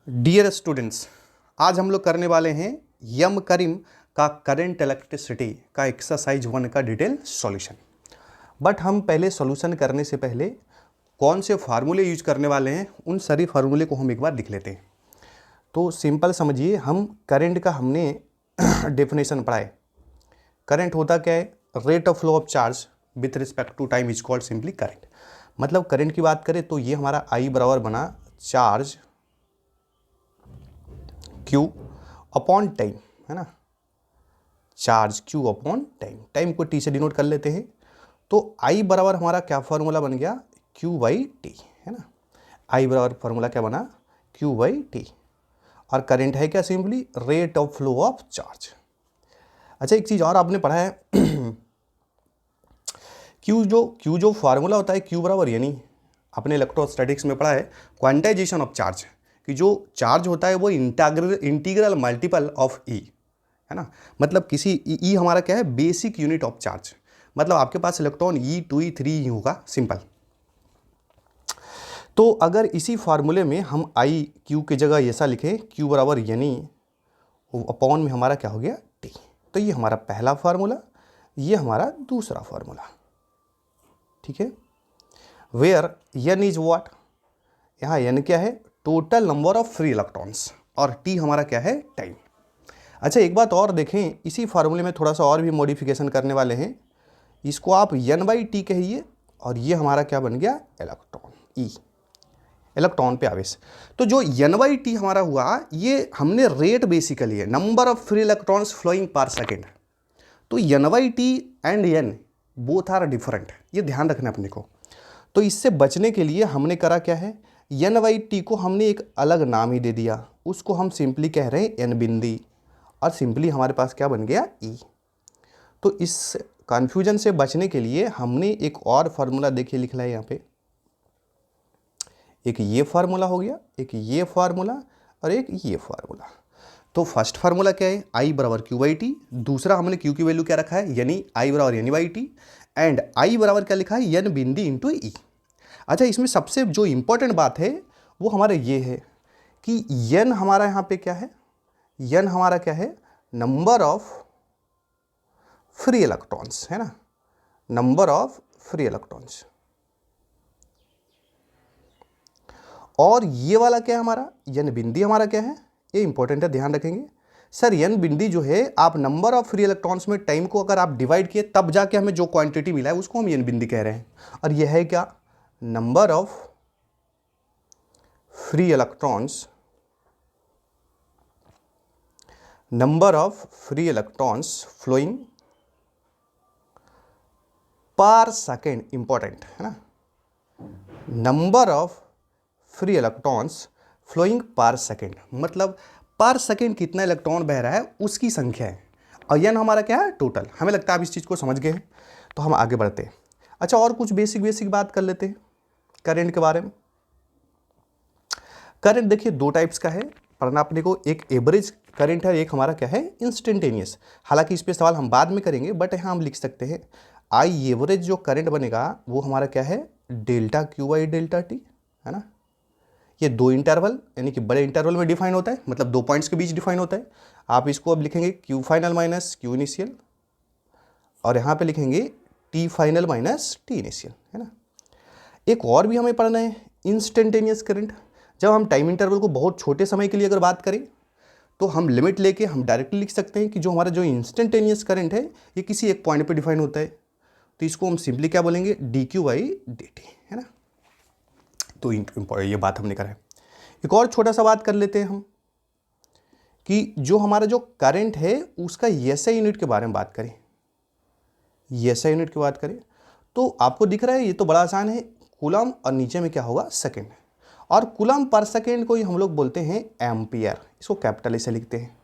Dear students, आज हम लोग करने वाले हैं यम करीम का करंट इलेक्ट्रिसिटी का एक्सरसाइज 1 का डिटेल सॉल्यूशन। बट हम पहले सॉल्यूशन करने से पहले कौन से फार्मूले यूज करने वाले हैं उन सारी फार्मूले को हम एक बार लिख लेते हैं। तो सिंपल समझिए, हम करंट का हमने डेफिनेशन पढ़ा है। करंट होता क्या है? Rate of flow of charge with respect to time is called simply current. मतलब करंट की बात करें तो ये हमारा आई बराबर बना चार्ज Q अपॉन टाइम, है ना। Charge Q upon time, time को T से डिनोट कर लेते हैं। तो I बराबर हमारा क्या फार्मूला बन गया? Q बाई टी, है ना। I बराबर फार्मूला क्या बना? Q by T. और करंट है क्या? Simply rate of flow of charge. अच्छा, एक चीज़ और आपने पढ़ा है Q जो फार्मूला होता है Q बराबर, यानी अपने इलेक्ट्रोस्टैटिक्स में पढ़ा है क्वांटाइजेशन ऑफ चार्ज, कि जो चार्ज होता है वो इंटीग्रल मल्टीपल ऑफ ई, है ना। मतलब किसी ई हमारा क्या है? Basic unit of charge. मतलब आपके पास इलेक्ट्रॉन E2 E3 ही होगा, सिंपल। तो अगर इसी फार्मूले में हम आई क्यू की जगह ऐसा लिखें, क्यू बराबर यानी अपॉन में हमारा क्या हो गया? टी। तो ये हमारा पहला फार्मूला, ये हमारा दूसरा फार्मूला, ठीक है। Where N is what? यहाँ एन क्या है? Total number of free electrons, और टी हमारा क्या है? टाइम। अच्छा, एक बात और देखें, इसी फार्मूले में थोड़ा सा और भी मॉडिफिकेशन करने वाले हैं। इसको आप एन बाई टी कहिए, और ये हमारा क्या बन गया? इलेक्ट्रॉन, ई, इलेक्ट्रॉन पे आवेश। तो जो एन बाई टी हमारा हुआ, ये हमने रेट बेसिकली है, number of free electrons flowing per second. तो N by T and N both are different, ये ध्यान रखना अपने को। तो इससे बचने के लिए हमने करा क्या है? एन बाई टी को हमने एक अलग नाम ही दे दिया, उसको हम सिंपली कह रहे हैं एन बिंदी, और सिंपली हमारे पास क्या बन गया? ई। तो इस कन्फ्यूजन से बचने के लिए हमने एक और फार्मूला देखिए लिख लिया यहाँ पे। एक ये फार्मूला हो गया, एक ये फार्मूला, और एक ये फार्मूला। तो फर्स्ट फार्मूला क्या है? आई बराबर क्यू बाई टी। दूसरा हमने क्यू की वैल्यू क्या रखा है? यानी आई बराबर N by T, and I बराबर क्या लिखा है? एन बिंदी इंटू ई। अच्छा, इसमें सबसे जो इंपॉर्टेंट बात है वो हमारे ये है कि एन हमारा यहाँ पे क्या है? एन हमारा क्या है? नंबर ऑफ फ्री इलेक्ट्रॉन्स, है ना, नंबर ऑफ फ्री इलेक्ट्रॉन्स। और ये वाला क्या है हमारा? एन बिंदी हमारा क्या है? ये इंपॉर्टेंट है, ध्यान रखेंगे। सर एन बिंदी जो है, आप नंबर ऑफ फ्री इलेक्ट्रॉन्स में टाइम को अगर आप डिवाइड किए तब जाके हमें जो क्वांटिटी मिला है उसको हम एन बिंदी कह रहे हैं। और यह है क्या? Number of free electrons, number of free electrons flowing per second, important है ना। Number of free electrons flowing per second, मतलब पर सेकेंड कितना इलेक्ट्रॉन बह रहा है उसकी संख्या है। और एन हमारा क्या है? टोटल। हमें लगता है आप इस चीज़ को समझ गए हैं, तो हम आगे बढ़ते हैं। अच्छा, और कुछ बेसिक बात कर लेते हैं करंट के बारे में। करंट देखिए दो टाइप्स का है पढ़ना अपने को, एक एवरेज करंट है, एक हमारा क्या है? इंस्टेंटेनियस। हालांकि इस पे सवाल हम बाद में करेंगे, बट यहाँ हम लिख सकते हैं आई एवरेज जो करंट बनेगा वो हमारा क्या है? Delta Q by delta T, है ना। ये दो इंटरवल यानी कि बड़े इंटरवल में डिफाइन होता है, मतलब दो पॉइंट्स के बीच डिफाइन होता है। आप इसको अब लिखेंगे Q final minus Q initial, और यहाँ पे लिखेंगे T final minus T initial, है ना। एक और भी हमें पढ़ना है, इंस्टेंटेनियस करंट। जब हम टाइम इंटरवल को बहुत छोटे समय के लिए अगर बात करें तो हम लिमिट लेके हम डायरेक्टली लिख सकते हैं कि जो हमारा जो इंस्टेंटेनियस करंट है ये किसी एक पॉइंट पे डिफाइन होता है। तो इसको हम सिंपली क्या बोलेंगे? D Q by D T, है ना। तो ये बात हमने करा है। एक और छोटा सा बात कर लेते हैं हम कि जो हमारा जो करंट है उसका एसआई यूनिट के बारे में बात करें। एसआई यूनिट की बात करें तो आपको दिख रहा है, ये तो बड़ा आसान है, कूलम, और नीचे में क्या होगा? सेकेंड। और कूलम पर सेकेंड को ही हम लोग बोलते हैं एम्पियर, इसको कैपिटल से लिखते हैं।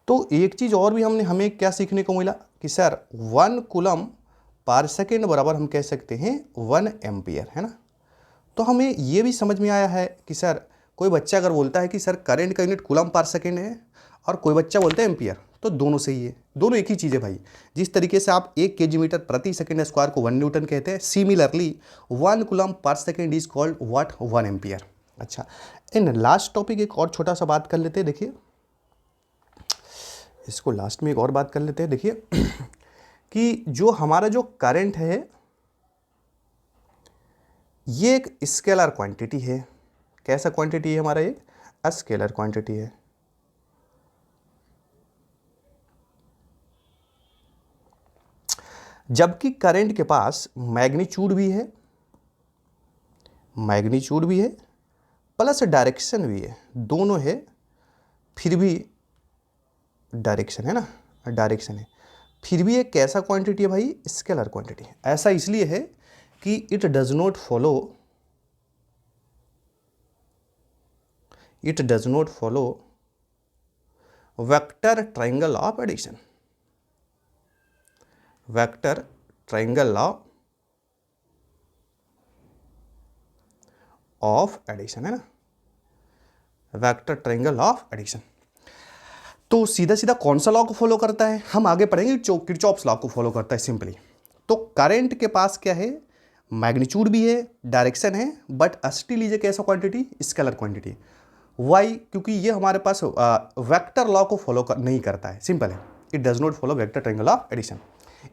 तो एक चीज़ और भी हमें क्या सीखने को मिला कि सर 1 कूलम पर सेकेंड बराबर हम कह सकते हैं 1 एम्पियर, है ना। तो हमें ये भी समझ में आया है कि सर कोई बच्चा अगर बोलता है कि सर करंट का यूनिट कूलम पर सेकेंड है, और कोई बच्चा बोलता है एम्पियर, तो दोनों सही है, दोनों एक ही चीज़ है भाई। जिस तरीके से आप 1 kg मीटर प्रति सेकेंड स्क्वायर को 1 न्यूटन कहते हैं, similarly 1 coulomb per second is called what? 1 ampere. अच्छा, इन लास्ट टॉपिक एक और छोटा सा बात कर लेते हैं। देखिए इसको लास्ट में एक और बात कर लेते हैं। देखिए कि जो हमारा जो करंट है ये एक स्केलर क्वांटिटी है। कैसा क्वांटिटी है हमारा? एक स्केलर क्वांटिटी है। जबकि करंट के पास मैग्नीट्यूड भी है, मैग्नीट्यूड भी है प्लस डायरेक्शन भी है, दोनों है, फिर भी डायरेक्शन है ना, डायरेक्शन है, फिर भी एक कैसा क्वांटिटी है भाई? स्केलर क्वांटिटी है। ऐसा इसलिए है कि it does not follow, it does not follow vector triangle of addition, vector triangle law of addition, है ना, वेक्टर ट्रायंगल ऑफ एडिशन। तो सीधा सीधा कौन सा लॉ को फॉलो करता है? हम आगे पढ़ेंगे किरचॉफ्स लॉ को फॉलो करता है सिंपली। तो करंट के पास क्या है? मैग्नीट्यूड भी है, डायरेक्शन है, बट स्टिल इज कैसा क्वांटिटी? Scalar quantity. वाई? क्योंकि ये हमारे पास वेक्टर लॉ को फॉलो नहीं करता है, सिंपल है, it does not follow vector triangle of addition.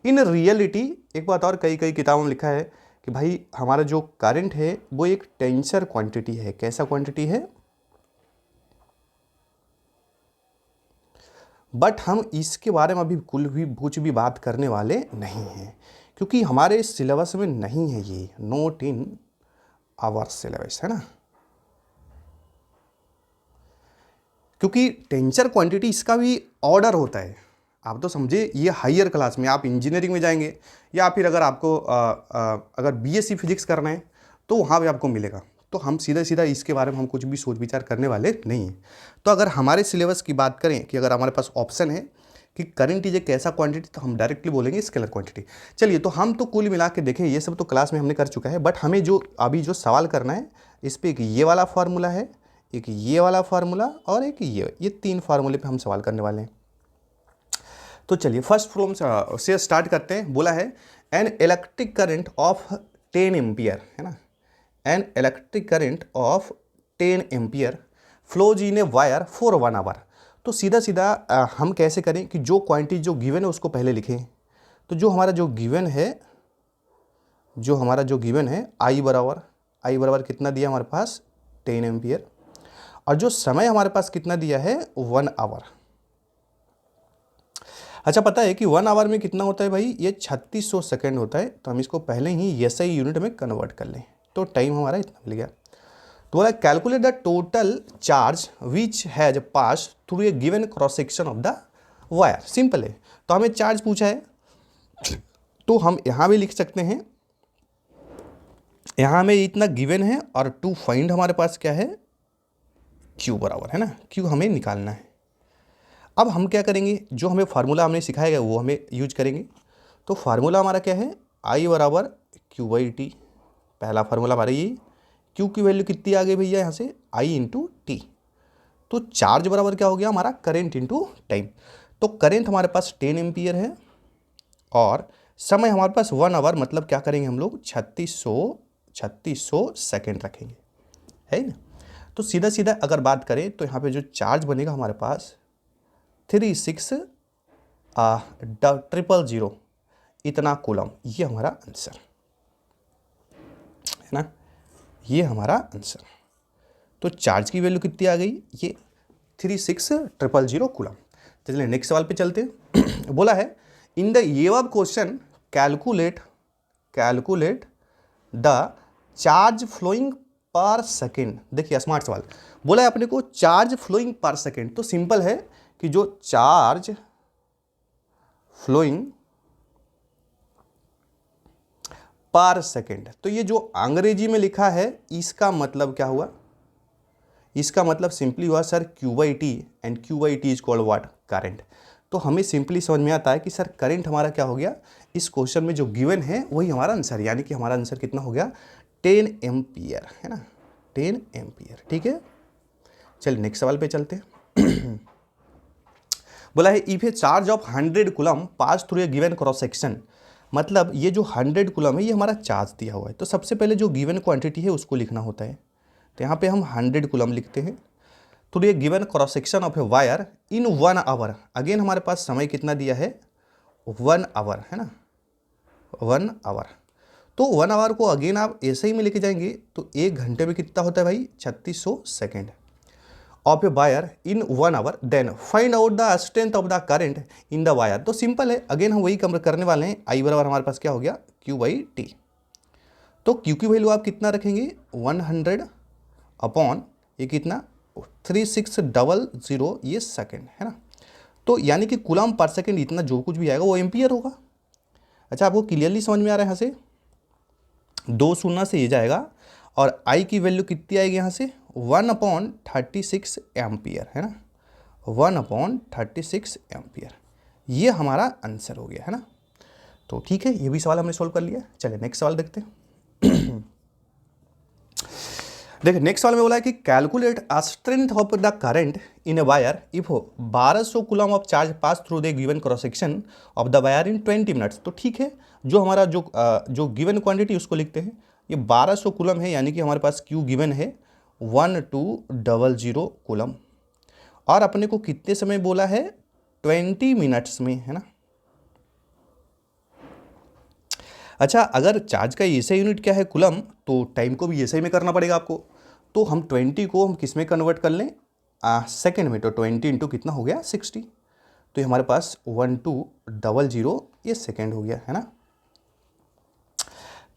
In reality एक बात और कई किताबों में लिखा है कि भाई हमारा जो करंट है वो एक टेंसर क्वांटिटी है। कैसा क्वांटिटी है? बट हम इसके बारे में अभी कुछ भी बात करने वाले नहीं हैं, क्योंकि हमारे सिलेबस में नहीं है ये, नोट इन आवर सिलेबस, है ना। क्योंकि टेंसर क्वांटिटी इसका भी ऑर्डर होता है। आप तो समझे ये हायर क्लास में, आप इंजीनियरिंग में जाएंगे या फिर अगर आपको अगर बीएससी फिजिक्स करना है तो वहाँ भी आपको मिलेगा। तो हम सीधा इसके बारे में हम कुछ भी सोच विचार करने वाले नहीं हैं। तो अगर हमारे सिलेबस की बात करें कि अगर हमारे पास ऑप्शन है कि करंट इज एक कैसा क्वांटिटी, तो हम डायरेक्टली बोलेंगे स्केलर क्वांटिटी। चलिए, तो हम तो कुल मिला के देखें, ये सब तो क्लास में हमने कर चुका है, बट हमें जो अभी जो सवाल करना है इस पर एक ये वाला फार्मूला है, एक ये वाला फार्मूला और एक ये 3 फार्मूले पे हम सवाल करने वाले हैं। तो चलिए फर्स्ट प्रॉब्लम से स्टार्ट करते हैं। बोला है an electric current of 10 ampere, है ना, an electric current of 10 ampere flows in a wire for 1 hour. तो सीधा हम कैसे करें कि जो क्वांटिटी जो गिवन है उसको पहले लिखें। तो जो हमारा जो गिवन है आई बराबर कितना दिया हमारे पास? 10 एम्पियर। और जो समय हमारे पास कितना दिया है? 1 आवर। अच्छा, पता है कि 1 आवर में कितना होता है भाई? ये 3600 सेकेंड होता है। तो हम इसको पहले ही एसआई यूनिट में कन्वर्ट कर लें, तो टाइम हमारा इतना मिल गया। तो बोला calculate the total charge which has pass through a given cross section of the wire. Simple है। तो हमें चार्ज पूछा है, तो हम यहाँ भी लिख सकते हैं, यहाँ हमें इतना गिवन है और टू फाइंड हमारे पास क्या है? क्यू बराबर, है ना, क्यू हमें निकालना है। अब हम क्या करेंगे? जो हमें फार्मूला हमने सिखाया है वो हमें यूज करेंगे। तो फार्मूला हमारा क्या है? आई बराबर क्यू बाई टी। पहला फार्मूला हमारा ये, क्यू की वैल्यू कितनी आ गई भैया यहाँ से? आई इंटू टी। तो चार्ज बराबर क्या हो गया हमारा? Current into time. तो करंट हमारे पास 10 एम्पियर है और समय हमारे पास 1 आवर, मतलब क्या करेंगे हम लोग? 3600 सेकेंड रखेंगे, है ना। तो सीधा अगर बात करें तो यहाँ पे जो चार्ज बनेगा हमारे पास 36,000 इतना कूलम, ये हमारा आंसर है ना, ये हमारा आंसर। तो चार्ज की वैल्यू कितनी आ गई? ये 36,000 कूलम। तो चलिए नेक्स्ट सवाल पे चलते हैं। बोला है in the above question calculate the charge flowing per second. देखिए स्मार्ट सवाल बोला है अपने को, चार्ज फ्लोइंग पर सेकेंड। तो सिंपल है कि जो चार्ज फ्लोइंग पर सेकेंड, तो ये जो अंग्रेजी में लिखा है इसका मतलब क्या हुआ? इसका मतलब सिंपली हुआ sir Q by T, and Q by T is called what? Current. तो हमें सिंपली समझ में आता है कि सर करंट हमारा क्या हो गया? इस क्वेश्चन में जो गिवन है वही हमारा आंसर, यानी कि हमारा आंसर कितना हो गया? 10 एम्पियर, है ना, 10 एम्पियर। ठीक है, चलिए नेक्स्ट सवाल पे चलते हैं। बोला है if A charge of 100 coulomb pass through a given cross section, मतलब ये जो 100 कूलम है ये हमारा चार्ज दिया हुआ है। तो सबसे पहले जो गिवन क्वांटिटी है उसको लिखना होता है। तो यहाँ पे हम 100 कूलम लिखते हैं। तो ये given cross section of a wire in 1 hour, again हमारे पास समय कितना दिया है 1 आवर, है ना 1 आवर। तो 1 आवर को अगेन आप ऐसे ही में लेके जाएंगे तो 1 घंटे में कितना होता है भाई 3600 second of a wire in 1 hour. Then find out the strength of the current in the wire. तो सिंपल है, अगेन हम वही करने वाले हैं। आई बराबर हमारे पास क्या हो गया Q/T। तो Q की वैल्यू आप कितना रखेंगे 100 अपॉन ये कितना 3600 ये सेकेंड, है ना। तो यानी कि कूलम पर सेकेंड इतना जो कुछ भी आएगा वो एम्पियर होगा। अच्छा, आपको क्लियरली समझ में आ रहा है? यहाँ से 2 शून्य से ये जाएगा और आई की वैल्यू कितनी आएगी यहाँ से 1/36 एम्पियर, है ना 1/36 एम्पियर। ये हमारा आंसर हो गया, है ना। तो ठीक है, ये भी सवाल हमने सोल्व कर लिया। चलिए नेक्स्ट सवाल देखते हैं। देखिए नेक्स्ट सवाल में बोला है कि calculate a strength of the current in a wire if 1200 coulomb of charge pass through the given cross section of the wire in 20 minutes. तो ठीक है, जो हमारा जो गिवन क्वांटिटी उसको लिखते हैं। ये 1200 कूलम है, यानी कि हमारे पास Q गिवन है 1200 कूलम, और अपने को कितने समय बोला है 20 मिनट्स में, है ना। अच्छा, अगर चार्ज का ऐसा यूनिट क्या है कूलम, तो टाइम को भी ऐसे ही में करना पड़ेगा आपको। तो हम 20 को हम किस में कन्वर्ट कर लें सेकेंड में। तो 20 इंटू कितना हो गया 60। तो ये हमारे पास 1200 ये सेकेंड हो गया, है ना।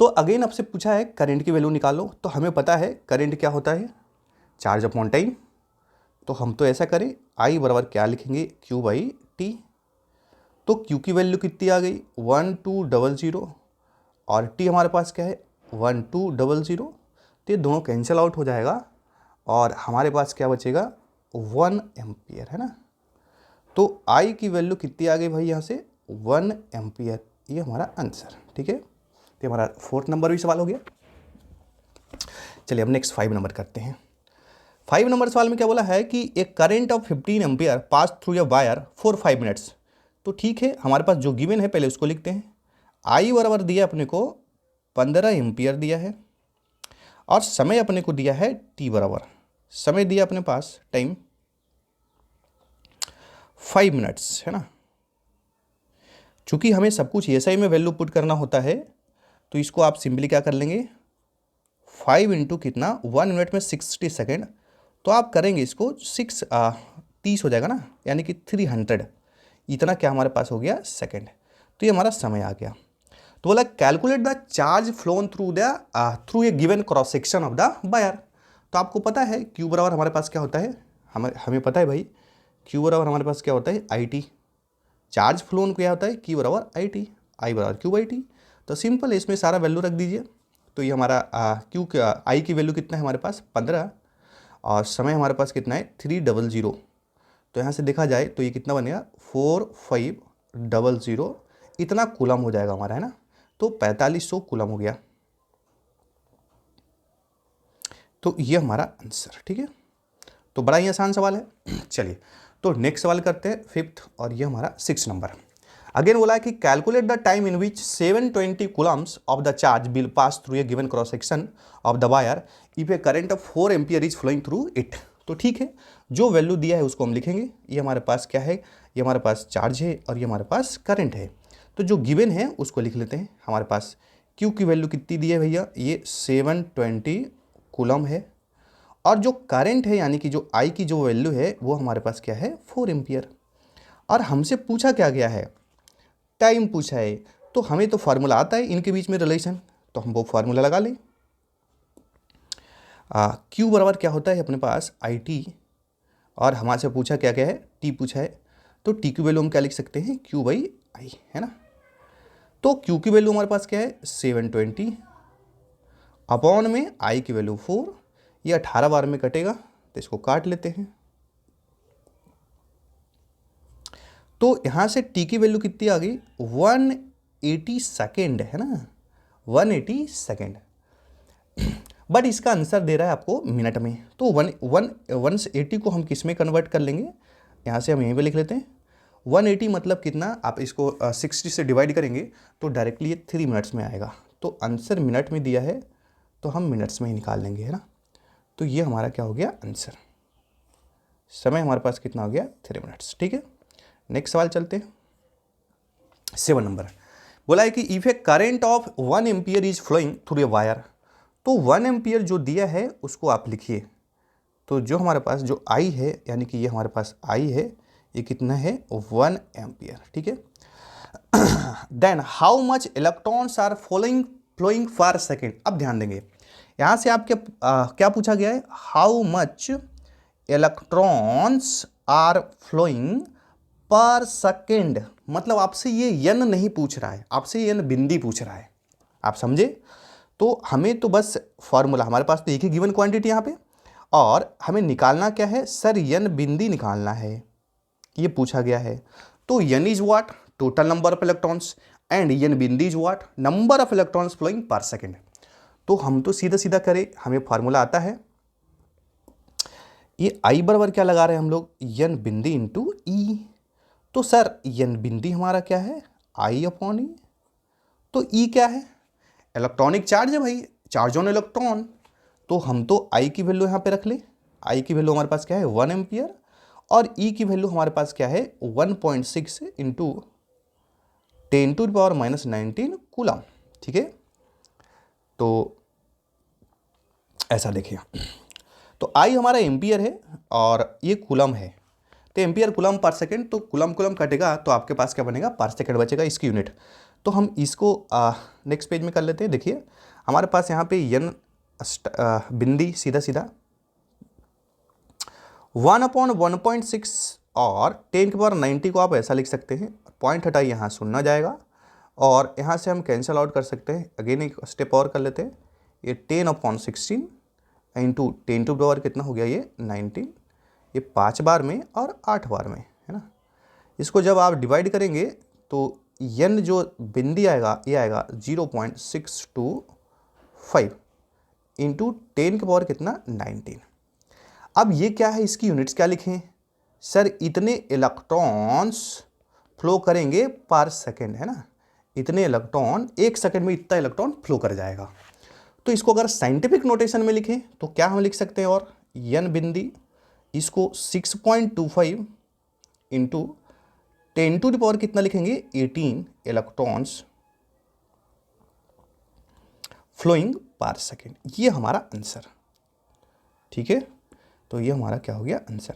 तो अगेन आपसे पूछा है करंट की वैल्यू निकालो। तो हमें पता है करंट क्या होता है चार्ज अपॉन टाइम। तो हम तो ऐसा करें आई बराबर क्या लिखेंगे Q/T। तो Q की वैल्यू कितनी आ गई 1200 और T हमारे पास क्या है 1200। तो ये दोनों कैंसिल आउट हो जाएगा और हमारे पास क्या बचेगा 1 एम्पियर, है ना। तो I की वैल्यू कितनी आ गई भाई यहाँ से 1 एम्पियर। ये हमारा आंसर, ठीक है। तो हमारा 4th नंबर भी सवाल हो गया। चलिए अब नेक्स्ट 5 नंबर करते हैं। 5 नंबर सवाल में क्या बोला है कि एक current of 15 ampere pass through a wire for 5 minutes. तो ठीक है, हमारे पास जो गिवन है पहले उसको लिखते हैं। आई बराबर दिया अपने को 15 एम्पियर दिया है और समय अपने को दिया है T बराबर, समय दिया अपने पास टाइम 5 मिनट्स, है ना। चूंकि हमें सब कुछ SI में वैल्यू पुट करना होता है, तो इसको आप सिंपली क्या कर लेंगे 5 इंटू कितना 1 मिनट में 60 सेकेंड। तो आप करेंगे इसको 30 हो जाएगा ना, यानी कि 300 इतना क्या हमारे पास हो गया सेकेंड। तो ये हमारा समय आ गया। तो बोला calculate the charge phloem through a given cross section of the wire. तो आपको पता है Q बराबर हमारे पास क्या होता है, हमें पता है भाई Q बराबर हमारे पास क्या होता है IT। चार्ज फ्लोन क्या होता है Q बराबर IT, I बराबर Q/T। तो सिंपल इसमें सारा वैल्यू रख दीजिए। तो ये हमारा I की वैल्यू कितना है हमारे पास 15 और समय हमारे पास कितना है 300। तो यहाँ से देखा जाए तो ये कितना बनेगा 4500 इतना कूलम हो जाएगा हमारा, है ना। तो 4500 कूलम हो गया। तो ये हमारा आंसर, ठीक है। तो बड़ा ही आसान सवाल है। चलिए तो नेक्स्ट सवाल करते हैं 5th और ये हमारा 6 नंबर। अगेन बोला है कि calculate the time in which 720 coulombs of the charge will pass through a given cross section of the wire if a current of 4 ampere is flowing through it. तो ठीक है, जो वैल्यू दिया है उसको हम लिखेंगे। ये हमारे पास क्या है, ये हमारे पास चार्ज है और ये हमारे पास करंट है। तो जो गिवन है उसको लिख लेते हैं। हमारे पास Q की वैल्यू कितनी दी है भैया, ये 720 कूलम है और जो करंट है यानी कि जो I की जो वैल्यू है वो हमारे पास क्या है 4 एम्पियर। और हमसे पूछा क्या गया है, टाइम पूछा है। तो हमें तो फार्मूला आता है इनके बीच में रिलेशन, तो हम वो फार्मूला लगा लें। Q बराबर क्या होता है अपने पास IT और हमारे से पूछा क्या क्या है T पूछा है। तो T की वैल्यू हम क्या लिख सकते हैं Q/I, है ना। तो Q की वैल्यू हमारे पास क्या है 720 अपॉन में I की वैल्यू 4। ये 18 बार में कटेगा तो इसको काट लेते हैं। तो यहाँ से T की वैल्यू कितनी आ गई 180 सेकेंड, है ना 180 सेकेंड। बट इसका आंसर दे रहा है आपको मिनट में। तो 180 को हम किस में कन्वर्ट कर लेंगे, यहाँ से हम यहीं पे लिख लेते हैं 180 मतलब कितना, आप इसको 60 से डिवाइड करेंगे तो डायरेक्टली ये 3 मिनट्स में आएगा। तो आंसर मिनट में दिया है तो हम मिनट्स में ही निकाल लेंगे, है ना। तो ये हमारा क्या हो गया आंसर। समय हमारे पास कितना हो गया 3 मिनट्स। ठीक है, नेक्स्ट सवाल चलते हैं। 7 नंबर बोला है कि if a current of 1 ampere is flowing through a wire, तो 1 एम्पियर जो दिया है उसको आप लिखिए। तो जो हमारे पास जो आई है, यानी कि ये हमारे पास आई है, ये कितना है 1 एम्पियर। ठीक है, then how much electrons are flowing per second. अब ध्यान देंगे, यहाँ से आप क्या पूछा गया है, how much electrons are flowing per second. मतलब आपसे ये यन नहीं पूछ रहा है, आपसे यन बिंदी पूछ रहा है। आप समझे? तो हमें तो बस फॉर्मूला, हमारे पास तो एक ही गिवन क्वांटिटी यहाँ पे, और हमें निकालना क्या है सर, यन बिंदी निकालना है, ये पूछा गया है। तो n is what, total number of electrons, and n बिंदी is what, number of electrons flowing per second. तो हम तो सीधा सीधा करें, हमें फॉर्मूला आता है, ये आई बराबर क्या लगा रहे हैं हम लोग, यन बिंदी इंटू ई। तो सर यन बिंदी हमारा क्या है, आई अपॉन ई। तो ई क्या है, इलेक्ट्रॉनिक चार्ज है भाई, चार्ज ऑन इलेक्ट्रॉन। तो हम तो आई की वैल्यू यहाँ पे रख ले, आई की वैल्यू हमारे पास क्या है 1 एम्पियर, और ई की वैल्यू हमारे पास क्या है 1.6 इंटू 10⁻⁻19 कूलम। ठीक है, तो ऐसा देखिए, तो आई हमारा एम्पियर है और ये कूलम है, तो एम्पियर कूलम पर सेकेंड, तो कूलम कूलम कटेगा तो आपके पास क्या बनेगा, पर सेकेंड बचेगा, इसकी यूनिट। तो हम इसको नेक्स्ट पेज में कर लेते हैं। देखिए हमारे पास यहाँ पे यन बिंदी सीधा सीधा 1/1.6 और 10⁻90 को आप ऐसा लिख सकते हैं, पॉइंट हटाई यहाँ सुनना जाएगा, और यहाँ से हम कैंसिल आउट कर सकते हैं। अगेन एक स्टेप और कर लेते हैं, ये 10/16 इंटू 10 टू पावर कितना हो गया ये 19, ये 5 बार में और 8 बार में, है ना। इसको जब आप डिवाइड करेंगे तो यन जो बिंदी आएगा ये आएगा 0.625 इंटू 10 के पावर कितना 19। अब ये क्या है, इसकी यूनिट्स क्या लिखें सर, इतने इलेक्ट्रॉन्स फ्लो करेंगे पर सेकेंड, है ना। इतने इलेक्ट्रॉन, एक सेकेंड में इतना इलेक्ट्रॉन फ्लो कर जाएगा। तो इसको अगर साइंटिफिक नोटेशन में लिखें तो क्या हम लिख सकते हैं, और यन बिंदी इसको 6.25 इंटू 10 टू द पावर कितना लिखेंगे 18 इलेक्ट्रॉन्स फ्लोइंग पर सेकेंड। ये हमारा आंसर। ठीक है, तो ये हमारा क्या हो गया आंसर।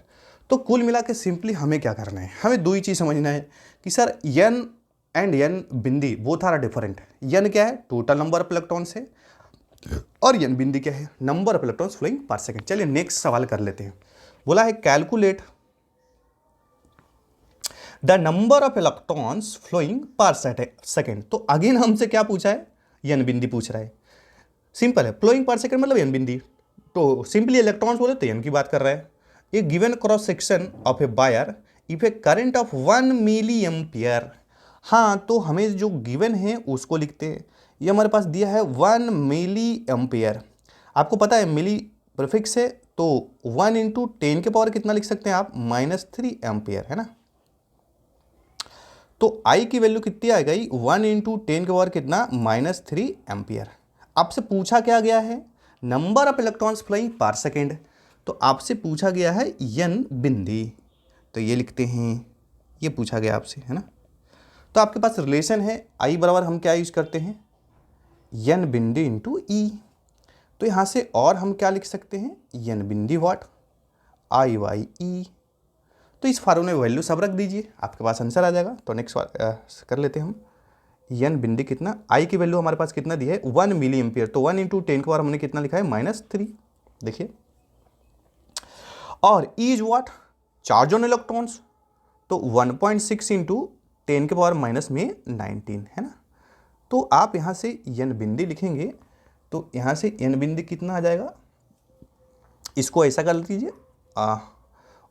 तो कुल मिला के सिंपली हमें क्या करना है, हमें दो ही चीज़ समझना है कि सर यन एंड यन बिंदी बोथ आर डिफरेंट। यन क्या है, टोटल नंबर ऑफ इलेक्ट्रॉन्स है, और यन बिंदी क्या है, number of electrons flowing per second. चलिए नेक्स्ट सवाल कर लेते हैं। बोला है calculate the number of electrons flowing per second. तो अगेन हमसे क्या पूछा है, यन बिंदी पूछ रहा है। सिंपल है, फ्लोइंग पर सेकेंड मतलब यन बिंदी, तो सिंपली इलेक्ट्रॉन्स बोले तो यन की बात कर रहा है। A given cross section of a wire if a current of 1 milli ampere. हाँ, तो हमें जो गिवन है उसको लिखते हैं। ये हमारे पास दिया है 1 मिली एम्पियर। आपको पता है मिली प्रीफिक्स है, तो 1 इंटू 10 के पावर कितना लिख सकते हैं आप -3 एम्पियर, है ना। तो आई की वैल्यू कितनी आ गई 1 इंटू 10 के पावर कितना -3 एम्पियर। आपसे पूछा क्या गया है, number of electrons flowing per second. तो आपसे पूछा गया है यन बिंदी, तो ये लिखते हैं, ये पूछा गया आपसे, है ना। तो आपके पास रिलेशन है आई बराबर हम क्या यूज करते हैं, यन बिंदी इंटू ई। तो यहाँ से और हम क्या लिख सकते हैं, यन बिंदी वाट आई बाई ई। तो इस फार्मूले में वैल्यू सब रख दीजिए, आपके पास आंसर आ जाएगा। तो नेक्स्ट कर लेते हैं हम, यन बिंदी कितना, आई की वैल्यू हमारे पास कितना दी है 1 मिली एम्पियर, तो 1 इंटू 10 के बाद हमने कितना लिखा है -3, देखिए। और E is what, charge on electrons, तो 1.6 इंटू 10 के पावर -19, है ना। तो आप यहाँ से यन बिंदी लिखेंगे, तो यहाँ से यन बिंदी कितना आ जाएगा, इसको ऐसा कर लीजिए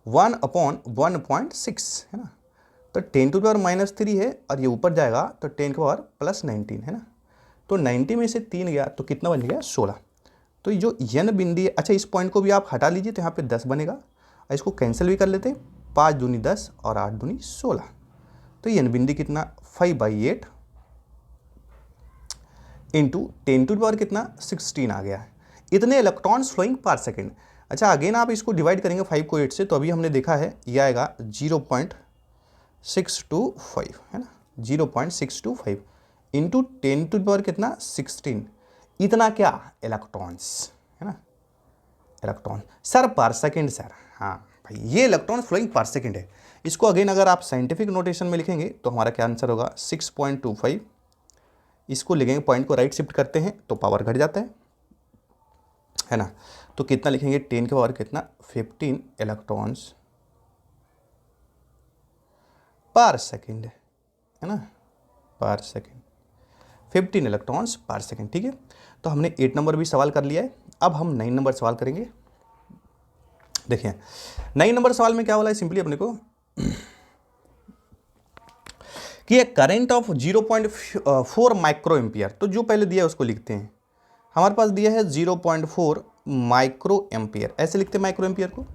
1/1.6, है ना। तो 10 टू पावर -3 है, और ये ऊपर जाएगा तो 10 के पावर +19, है ना। तो 90 में से 3 गया तो कितना बन गया 16। तो ये जो यन बिंदी है, अच्छा इस पॉइंट को भी आप हटा लीजिए तो यहाँ पे 10 बनेगा, और इसको कैंसिल भी कर लेते हैं, 5 दूनी 10 और 8 दूनी 16। तो यन बिंदी कितना 5/8 इंटू 10 टू पावर कितना 16 आ गया है। इतने इलेक्ट्रॉन्स फ्लोइंग पर सेकेंड। अच्छा अगेन आप इसको डिवाइड करेंगे 5 को 8 से, तो अभी हमने देखा है ये आएगा 0.625 है ना, 0.625 इंटू 10 टू पावर कितना 16, इतना क्या इलेक्ट्रॉन्स है ना, इलेक्ट्रॉन सर पर सेकेंड सर, हाँ भाई ये इलेक्ट्रॉन फ्लोइंग पर सेकेंड है। इसको अगेन अगर आप साइंटिफिक नोटेशन में लिखेंगे तो हमारा क्या आंसर होगा 6.25, इसको लिखेंगे पॉइंट को राइट शिफ्ट करते हैं तो पावर घट जाता है ना, तो कितना लिखेंगे 10 के पावर कितना 15 इलेक्ट्रॉन्स पर सेकेंड है ना, पर सेकेंड 15 इलेक्ट्रॉन्स पर सेकेंड। ठीक है, तो हमने 8 नंबर भी सवाल कर लिया है। अब हम 9 नंबर सवाल करेंगे। देखिए 9 नंबर सवाल में क्या बोला है सिंपली अपने को कि एक करंट ऑफ 0.4 माइक्रो एम्पियर, तो जो पहले दिया है उसको लिखते हैं। हमारे पास दिया है 0.4 माइक्रो एम्पियर, ऐसे लिखते हैं माइक्रो एम्पियर को,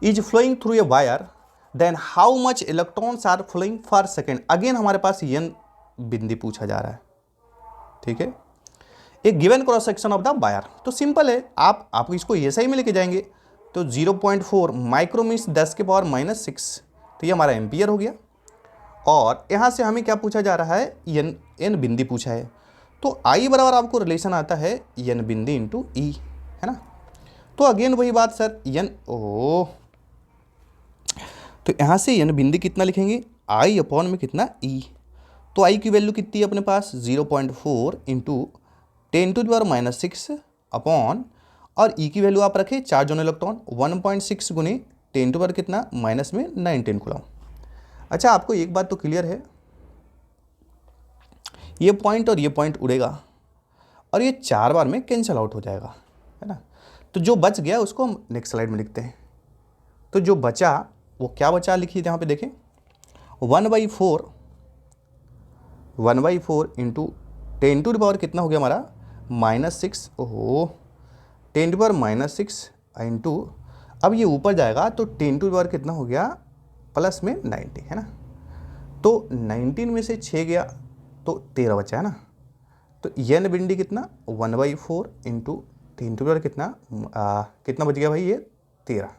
is flowing through a wire, then how much electrons are flowing per second. Again हमारे पास एन बिंदी पूछा जा रहा है। ठीक है, एक given cross section of the wire, तो सिंपल है, आप इसको एसआई में लेके जाएंगे तो 0.4 माइक्रो मीन्स 10 के पावर -6, तो ये हमारा एम्पियर हो गया। और यहाँ से हमें क्या पूछा जा रहा है, एन बिंदी पूछा है, तो आई बराबर आपको रिलेशन आता है एन बिंदी इंटू ई है ना। तो अगेन वही बात सर, एन ओ, तो यहाँ से एन बिंदी कितना लिखेंगे आई अपॉन में कितना ई, तो आई की वैल्यू कितनी है अपने पास 0.4 into 10 to the power -6 upon, और ई की वैल्यू आप रखें चार्ज ऑन इलेक्ट्रॉन 1.6 गुने 10 टू पावर कितना माइनस में 19 कूलम। अच्छा आपको एक बात तो क्लियर है, ये पॉइंट और ये पॉइंट उड़ेगा और ये 4 बार में कैंसिल आउट हो जाएगा है ना, तो जो बच गया उसको हम नेक्स्ट स्लाइड में लिखते हैं। तो जो बचा वो क्या बचा लिखिए यहाँ पे देखें, 1/4 इंटू 10 टू द पावर कितना हो गया हमारा -6, ओहो 10 टू पावर -6 इंटू, अब ये ऊपर जाएगा तो 10 टू पावर कितना हो गया प्लस में 90 है ना, तो 19 में से 6 गया तो 13 बचा है ना, तो एन बिंदी कितना 1/4 इंटू 10 टू पावर कितना कितना बच गया भाई ये 13।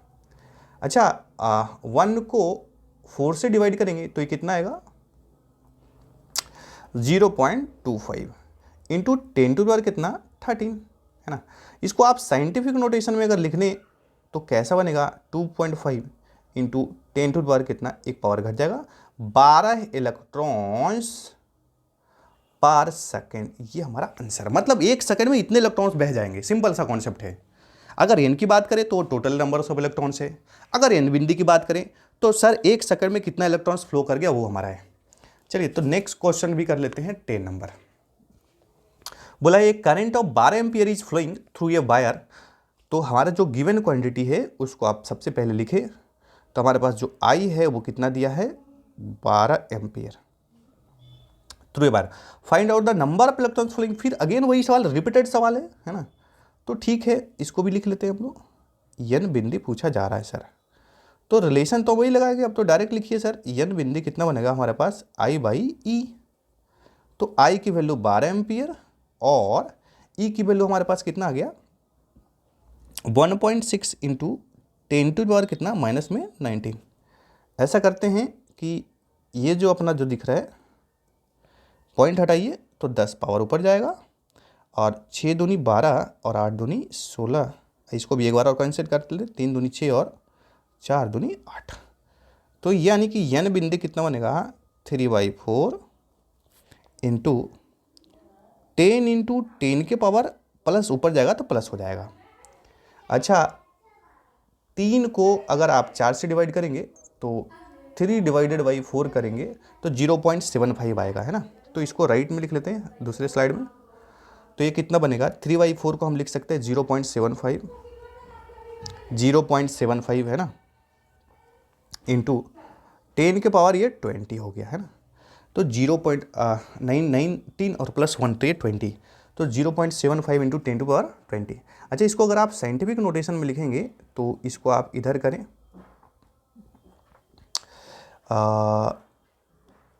अच्छा 1 को 4 से डिवाइड करेंगे तो ये कितना आएगा 0.25 इंटू 10 टू पावर कितना 13 है ना। इसको आप साइंटिफिक नोटेशन में अगर लिखने तो कैसा बनेगा 2.5 इंटू 10 टू पावर कितना, एक पावर घट जाएगा 12 इलेक्ट्रॉन्स पर सेकेंड, ये हमारा आंसर। मतलब एक सेकंड में इतने इलेक्ट्रॉन्स बह जाएंगे, सिंपल सा कॉन्सेप्ट है। अगर एन की बात करें तो टोटल नंबर ऑफ इलेक्ट्रॉन्स है, अगर एन बिंदी की बात करें तो सर एक सेकंड में कितना इलेक्ट्रॉन्स फ्लो कर गया वो हमारा है। चलिए तो नेक्स्ट क्वेश्चन भी कर लेते हैं 10 नंबर। बोला ये current of 12 ampere is flowing through a wire, तो हमारा जो गिवन क्वांटिटी है उसको आप सबसे पहले लिखे, तो हमारे पास जो आई है वो कितना दिया है 12 ampere through a wire, find out the number of electrons flowing. फिर अगेन वही सवाल, रिपीटेड सवाल है ना, तो ठीक है इसको भी लिख लेते हैं हम लोग, एन बिंदी पूछा जा रहा है सर, तो रिलेशन तो वही लगाएंगे, अब तो डायरेक्ट लिखिए सर, एन बिंदी कितना बनेगा हमारे पास आई बाई ई, तो आई की वैल्यू 12 एम्पियर और ई की वैल्यू हमारे पास कितना आ गया 1.6 इंटू 10 टू पावर कितना माइनस में 19। ऐसा करते हैं कि ये जो अपना जो दिख रहा है पॉइंट हटाइए तो 10 पावर ऊपर जाएगा, और 6 दूनी 12 और 8 दूनी 16, इसको भी एक बार और कैंसिल कर लेते, 3 दूनी 6 और 4 दूनी 8, तो यानी कि एन बिंदी कितना बनेगा 3/4 इंटू 10 इंटू 10 के पावर प्लस ऊपर जाएगा तो प्लस हो जाएगा। अच्छा 3 को अगर आप 4 से डिवाइड करेंगे तो 3/4 करेंगे तो 0.75 आएगा है ना, तो इसको राइट में लिख लेते हैं दूसरे स्लाइड में, तो ये कितना बनेगा 3/4 को हम लिख सकते हैं 0.75 है ना, इंटू 10 के पावर ये 20 हो गया है ना, तो 0.919 और प्लस 1 तो ये 20, तो 0.75 इंटू 10 टू पावर 20। अच्छा इसको अगर आप साइंटिफिक नोटेशन में लिखेंगे तो इसको आप इधर करें,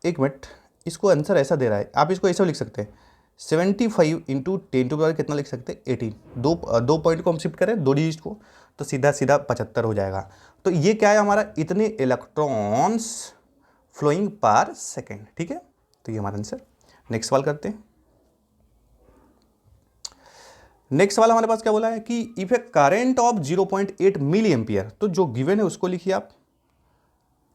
एक मिनट, इसको आंसर ऐसा दे रहा है, आप इसको ऐसा लिख सकते हैं 75 इंटू 10 टू पावर कितना लिख सकते हैं 18, दो पॉइंट को हम शिफ्ट करें 2 डिजिट को, तो सीधा सीधा 75 हो जाएगा। तो ये क्या है हमारा, इतने इलेक्ट्रॉन्स फ्लोइंग पर सेकेंड। ठीक है, तो ये हमारा आंसर। नेक्स्ट सवाल करते हैं। नेक्स्ट सवाल हमारे पास क्या बोला है कि if a current of 0.8 milli ampere, तो जो गिवन है उसको लिखिए आप,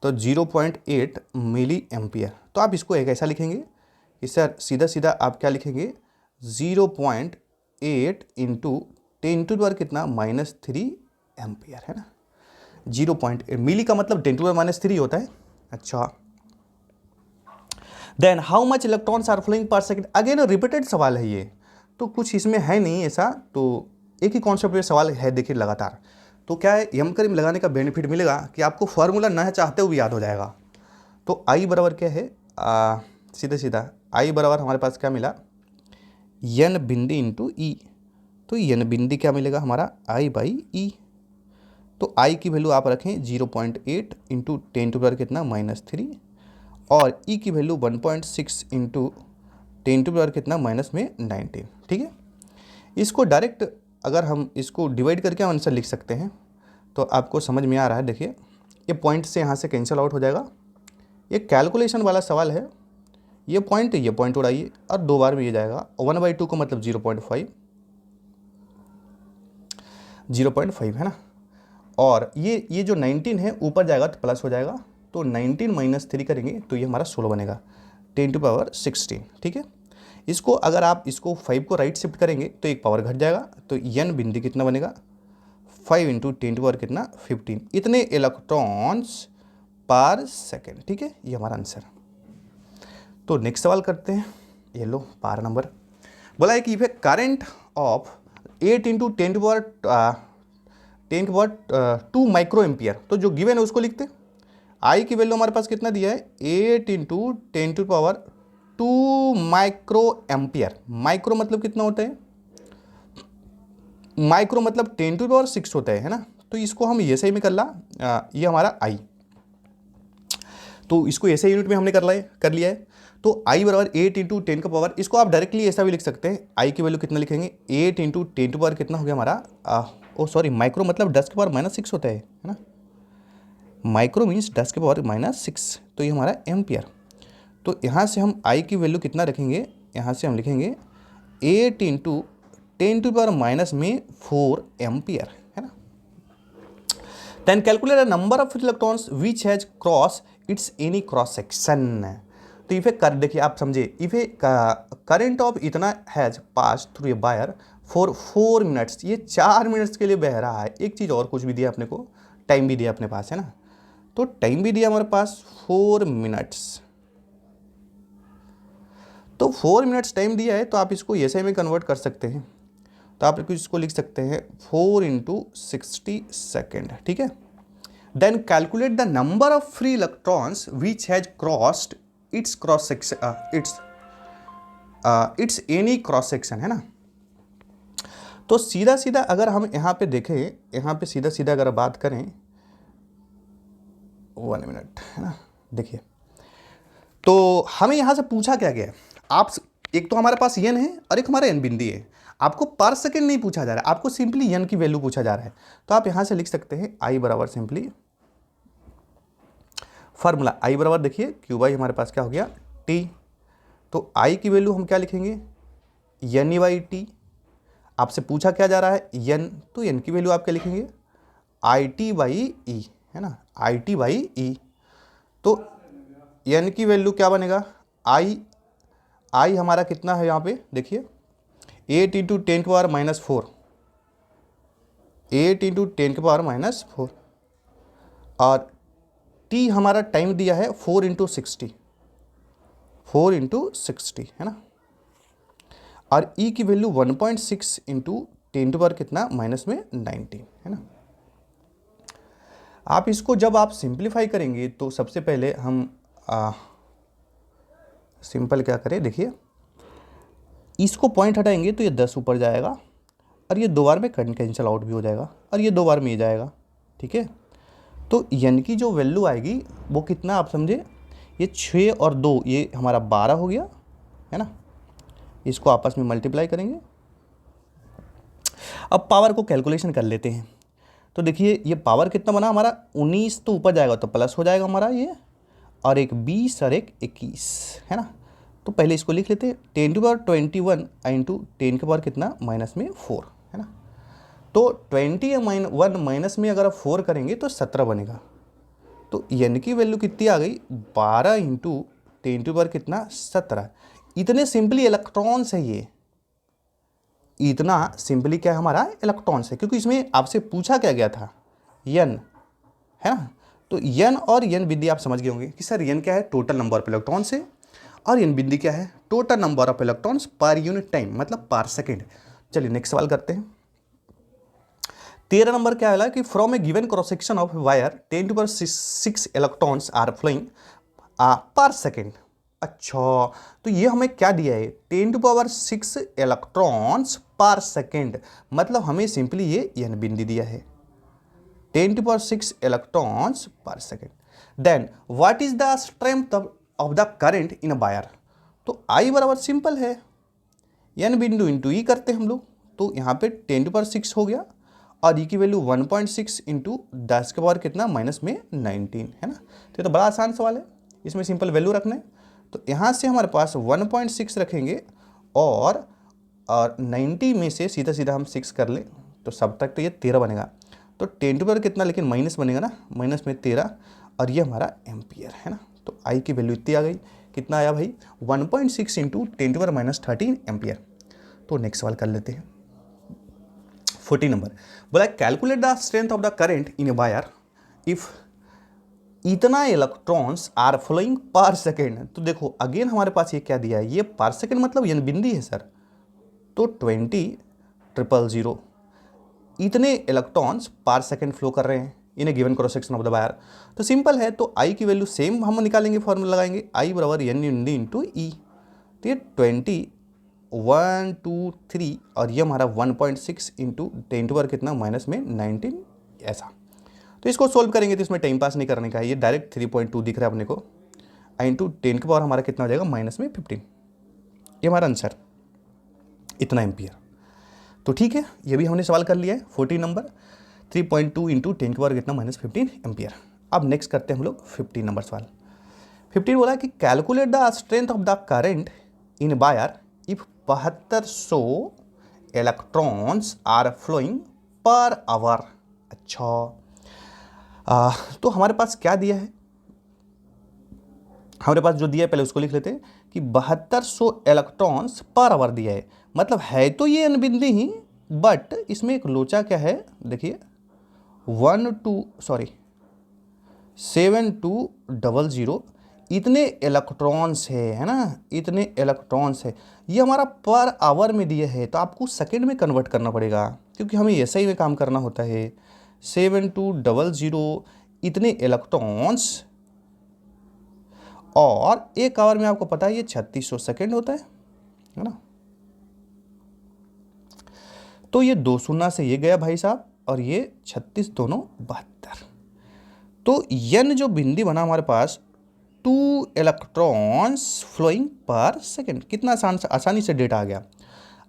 तो 0.8 मिली एम्पियर। तो आप इसको एक ऐसा लिखेंगे कि सर सीधा सीधा आप क्या लिखेंगे, 0.8 इंटू 10⁻³ कितना, -3 एम्पियर, है ना। 0.8 मिली का मतलब 10⁻³ होता है। अच्छा, then how much electrons are flowing per second. Again repeated सवाल है ये, तो कुछ इसमें है नहीं ऐसा, तो एक ही कॉन्सेप्ट पे सवाल है, देखिए लगातार। तो क्या है, यम करीम लगाने का बेनिफिट मिलेगा कि आपको फार्मूला ना चाहते हुए भी याद हो जाएगा। तो आई बराबर क्या है, सीधा सीधा आई बराबर हमारे पास क्या मिला, एन बिंदी इंटू ई। तो एन बिंदी क्या मिलेगा हमारा, आई बाई ई। तो आई की वैल्यू आप रखें 0.8 इंटू 10⁻³ कितना, -3, और ई की वैल्यू 1.6 इंटू 10⁻³ कितना, -19। ठीक है, इसको डायरेक्ट अगर हम इसको डिवाइड करके आंसर लिख सकते हैं तो आपको समझ में आ रहा है। देखिए ये पॉइंट से यहाँ से कैंसिल आउट हो जाएगा, ये कैलकुलेशन वाला सवाल है, ये पॉइंट उड़ाइए और 2 बार में ये जाएगा। 1/2 को मतलब 0.5 है ना, और ये जो 19 है ऊपर जाएगा तो प्लस हो जाएगा, तो 19 - 3 करेंगे तो ये हमारा 16 बनेगा, 10⁻16। ठीक है, इसको अगर आप इसको 5 को राइट शिफ्ट करेंगे तो एक पावर घट जाएगा, तो एन बिंदी कितना बनेगा, 5 इंटू 10⁻³ कितना, 15, इतने इलेक्ट्रॉन्स पर सेकेंड। ठीक है, ये हमारा आंसर। तो नेक्स्ट सवाल करते हैं। ये लो 12 नंबर बोला है कि if a current of 8 into 10⁻2 micro ampere, तो जो गिवन है उसको लिखते। आई की वैल्यू हमारे पास कितना दिया है, 8 इंटू 10⁻2 माइक्रो एम्पियर। माइक्रो मतलब कितना होता है, माइक्रो मतलब 10⁻6 होता है ना। तो इसको हम ऐसे में कर ला, ये हमारा आई, तो इसको ऐसे यूनिट में हमने कर लिया है। तो आई बराबर 8 इंटू 10 का पावर, इसको आप डायरेक्टली ऐसा भी लिख सकते हैं। आई की वैल्यू कितना लिखेंगे, 8 इंटू 10 कितना हो गया हमारा, सॉरी माइक्रो मतलब 10⁻⁻6 होता है ना। माइक्रो मीन्स 10⁻⁻6, तो ये हमारा एम्पियर। तो यहाँ से हम आई की वैल्यू कितना रखेंगे, यहाँ से हम लिखेंगे 8 इंटू 10⁻⁻4 एम्पियर, है ना। Then calculate the number of electrons which has cross its any cross section. तो इफ ए कर, देखिए आप समझे, इफ ए करंट ऑफ इतना has pass through a wire for 4 minutes, ये 4 मिनट्स के लिए बह रहा है। एक चीज़ और कुछ भी दिया अपने को, टाइम भी दिया अपने पास, है ना। तो टाइम भी दिया हमारे पास 4 मिनट्स, तो 4 मिनट्स टाइम दिया है, तो आप इसको ऐसे में कन्वर्ट कर सकते हैं। तो आप इसको लिख सकते हैं 4 इंटू 60 सेकेंड। ठीक है, then calculate the number of free electrons which has crossed its cross section, its any cross section, है ना। तो सीधा सीधा अगर हम यहाँ पे देखें, यहाँ पे सीधा सीधा अगर बात करें, 1 मिनट, है ना। देखिए तो हमें यहाँ से पूछा क्या गया, आप एक तो हमारे पास एन है और एक हमारा एन बिंदी है। आपको पर सेकेंड नहीं पूछा जा रहा है, आपको सिंपली एन की वैल्यू पूछा जा रहा है। तो आप यहाँ से लिख सकते हैं आई बराबर सिंपली फार्मूला, आई बराबर देखिए क्यू बाई हमारे पास क्या हो गया, टी। तो आई की वैल्यू हम क्या लिखेंगे, एन ई बाई टी। आपसे पूछा क्या जा रहा है, एन, तो एन की वैल्यू आप क्या लिखेंगे, आई टी बाई ई, है ना, आई टी बाई ई। तो एन की वैल्यू क्या बनेगा, आई हमारा कितना है यहाँ पे देखिए, 8 इंटू 10⁻⁻4, 8 इंटू 10⁻⁻4, और टी हमारा टाइम दिया है 4 इंटू 60, 4 इंटू 60, है ना। और ई की वैल्यू 1.6 इंटू 10⁻⁻ कितना, -19, है ना। आप इसको जब आप सिंप्लीफाई करेंगे तो सबसे पहले हम सिंपल क्या करें, देखिए इसको पॉइंट हटाएंगे तो ये 10 ऊपर जाएगा, और ये 2 बार में कैंसिल आउट भी हो जाएगा, और ये 2 बार में ये जाएगा। ठीक है, तो एन की जो वैल्यू आएगी वो कितना आप समझे, ये 6 और 2 ये हमारा 12 हो गया, है ना। इसको आपस में मल्टीप्लाई करेंगे। अब पावर को कैलकुलेशन कर लेते हैं। तो देखिए ये पावर कितना बना हमारा 19, तो ऊपर जाएगा तो प्लस हो जाएगा हमारा ये, और एक 20 और एक 21, है ना। तो पहले इसको लिख लेते हैं 10⁻21 इंटू 10 के पावर कितना माइनस में 4, है ना। तो 21 माइनस में अगर आप 4 करेंगे तो 17 बनेगा। तो n की वैल्यू कितनी आ गई 12 इंटू 10 के पावर कितना 17। इतने सिंपली इलेक्ट्रॉन्स है ये, इतना सिंपली क्या है हमारा इलेक्ट्रॉन्स है, क्योंकि इसमें आपसे पूछा क्या गया था n, है ना। तो n और n बिंदी आप समझ गए होंगे कि सर n क्या है टोटल नंबर ऑफ इलेक्ट्रॉन्स है, और n बिंदी क्या है total number of electrons per unit time, मतलब पर सेकेंड। चलिए नेक्स्ट सवाल करते हैं। 13 नंबर क्या है कि from a given cross section of wire 10⁻6 electrons are flowing per second. अच्छा, तो ये हमें क्या दिया है 10⁻6 इलेक्ट्रॉन्स पर सेकेंड, मतलब हमें सिंपली ये n बिंदी दिया है 10⁻6 electrons per second. Then what is the strength of the current in a wire. तो I बराबर सिंपल है n बिंदु इंटू ई करते हैं हम लोग, तो यहाँ पे 10⁻6 हो गया, और ई की वैल्यू 1.6 इंटू 10 के पावर कितना माइनस में 19, है ना। तो ये तो बड़ा आसान सवाल है, इसमें सिंपल वैल्यू रखना है। तो यहाँ से हमारे पास 1.6 रखेंगे, और 90 में से सीधा सीधा हम 6 कर लें तो सब तक तो ये 13 बनेगा। तो 10 टू पावर कितना लेकिन माइनस बनेगा ना, माइनस में 13, और ये हमारा एम्पियर, है ना। तो आई की वैल्यू इतनी आ गई, कितना आया भाई 1.6 into 10 to power minus 13 ampere. तो नेक्स्ट सवाल कर लेते हैं 40 नंबर। बोला calculate the strength of the current in a wire if इतना electrons are flowing per second. तो देखो अगेन हमारे पास ये क्या दिया है, ये पर सेकेंड मतलब n बिंदी है सर, तो 20,000 इतने इलेक्ट्रॉन्स पर सेकेंड फ्लो कर रहे हैं in a given cross section of the wire. तो सिंपल है, तो आई की वैल्यू सेम हम निकालेंगे, फॉर्मूला लगाएंगे आई बराबर n इंटू ई। तो ये 20, 1, 2, 3, और ये हमारा 1.6 इंटू 10 टू पावर कितना माइनस में 19, ऐसा। तो इसको सोल्व करेंगे तो इसमें टाइम पास नहीं करने का है, ये डायरेक्ट 3.2 दिख रहा है अपने को, इंटू 10 के पावर हमारा कितना हो जाएगा माइनस में 15, ये हमारा आंसर इतना एम्पियर। तो ठीक है, ये भी हमने सवाल कर लिया है 40 नंबर, 3.2 इंटू 10 के पावर कितना माइनस 15 एम्पियर। अब नेक्स्ट करते हैं हम लोग 15 नंबर सवाल। 15 बोला कि calculate the strength of the current in wire if 7200 electrons are flowing per hour. अच्छा, तो हमारे पास क्या दिया है, हमारे पास जो दिया है पहले उसको लिख लेते हैं कि 7200 इलेक्ट्रॉन्स पर आवर दिया है, मतलब है तो ये n बिंदी ही, बट इसमें एक लोचा क्या है देखिए 7200 इतने इलेक्ट्रॉन्स है ना, इतने इलेक्ट्रॉन्स है, ये हमारा पर आवर में दिया है, तो आपको सेकंड में कन्वर्ट करना पड़ेगा, क्योंकि हमें ऐसा ही में काम करना होता है। 7200 इतने इलेक्ट्रॉन्स, और एक आवर में आपको पता है ये 3600 सेकेंड होता है ना। तो ये 2 शून्य से ये गया भाई साहब, और ये 36 दोनों 72। तो n जो बिंदी बना हमारे पास 2 इलेक्ट्रॉन्स फ्लोइंग पर सेकेंड, कितना आसानी से डेटा आ गया।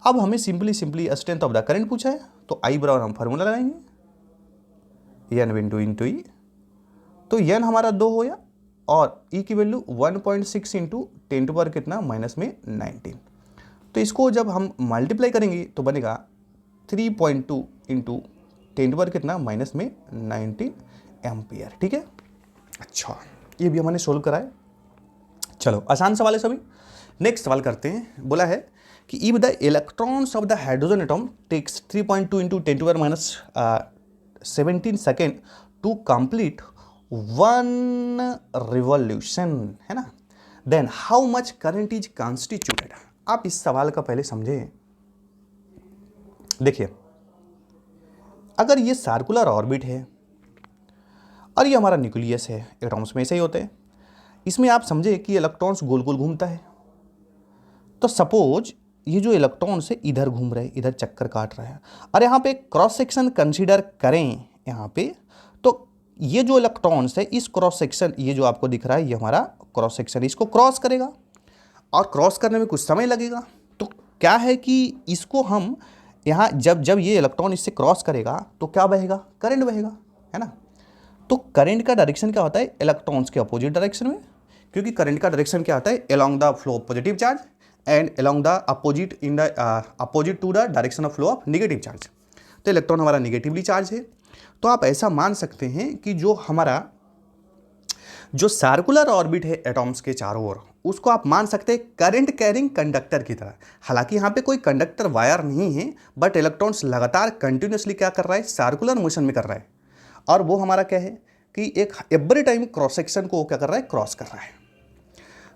अब हमें simply strength of the current पूछा है, तो आई बराबर हम फार्मूला लगाएंगे n इंटू ई। तो n हमारा 2 हो गया, और e की वैल्यू 1.6 इंटू 10 टू पावर कितना माइनस में 19। तो इसको जब हम मल्टीप्लाई करेंगे तो बनेगा 3.2 इंटू 10 टू पावर कितना माइनस में 19 एम्पियर, ठीक है। अच्छा, ये भी हमने सोल्व करा है। चलो आसान सवाल है सभी। नेक्स्ट सवाल करते हैं। बोला है कि if the electrons of the hydrogen atom takes 3.2 into 10 to power minus 17 second to complete 1 revolution, है ना, then how much current is constituted. आप इस सवाल का पहले समझें। देखिए, अगर ये सर्कुलर ऑर्बिट है और ये हमारा न्यूक्लियस है, एटॉम्स में ऐसे ही होते हैं, इसमें आप समझे कि इलेक्ट्रॉन्स गोल गोल घूमता है। तो सपोज ये जो इलेक्ट्रॉन्स है इधर घूम रहे हैं, इधर चक्कर काट रहे हैं, और यहाँ पे क्रॉस सेक्शन कंसीडर करें यहाँ पे, तो ये जो इलेक्ट्रॉन्स है इस क्रॉस सेक्शन, ये जो आपको दिख रहा है ये हमारा क्रॉस सेक्शन, इसको क्रॉस करेगा, और क्रॉस करने में कुछ समय लगेगा। तो क्या है कि इसको हम यहाँ जब जब ये इलेक्ट्रॉन इससे क्रॉस करेगा तो क्या बहेगा, करंट बहेगा, है ना। तो करंट का डायरेक्शन क्या होता है, इलेक्ट्रॉन्स के अपोजिट डायरेक्शन में, क्योंकि करंट का डायरेक्शन क्या होता है, along the flow of positive charge and along the opposite in the opposite to the direction of flow of negative charge. तो इलेक्ट्रॉन हमारा नेगेटिवली चार्ज है। तो आप ऐसा मान सकते हैं कि जो हमारा जो सर्कुलर ऑर्बिट है एटॉम्स के चारों ओर, उसको आप मान सकते हैं करंट कैरिंग कंडक्टर की तरह। हालांकि यहाँ पे कोई कंडक्टर वायर नहीं है, बट इलेक्ट्रॉन्स लगातार कंटिन्यूसली क्या कर रहा है, सर्कुलर मोशन में कर रहा है। और वो हमारा क्या है कि एक एवरी टाइम क्रॉस सेक्शन को क्या कर रहा है, क्रॉस कर रहा है।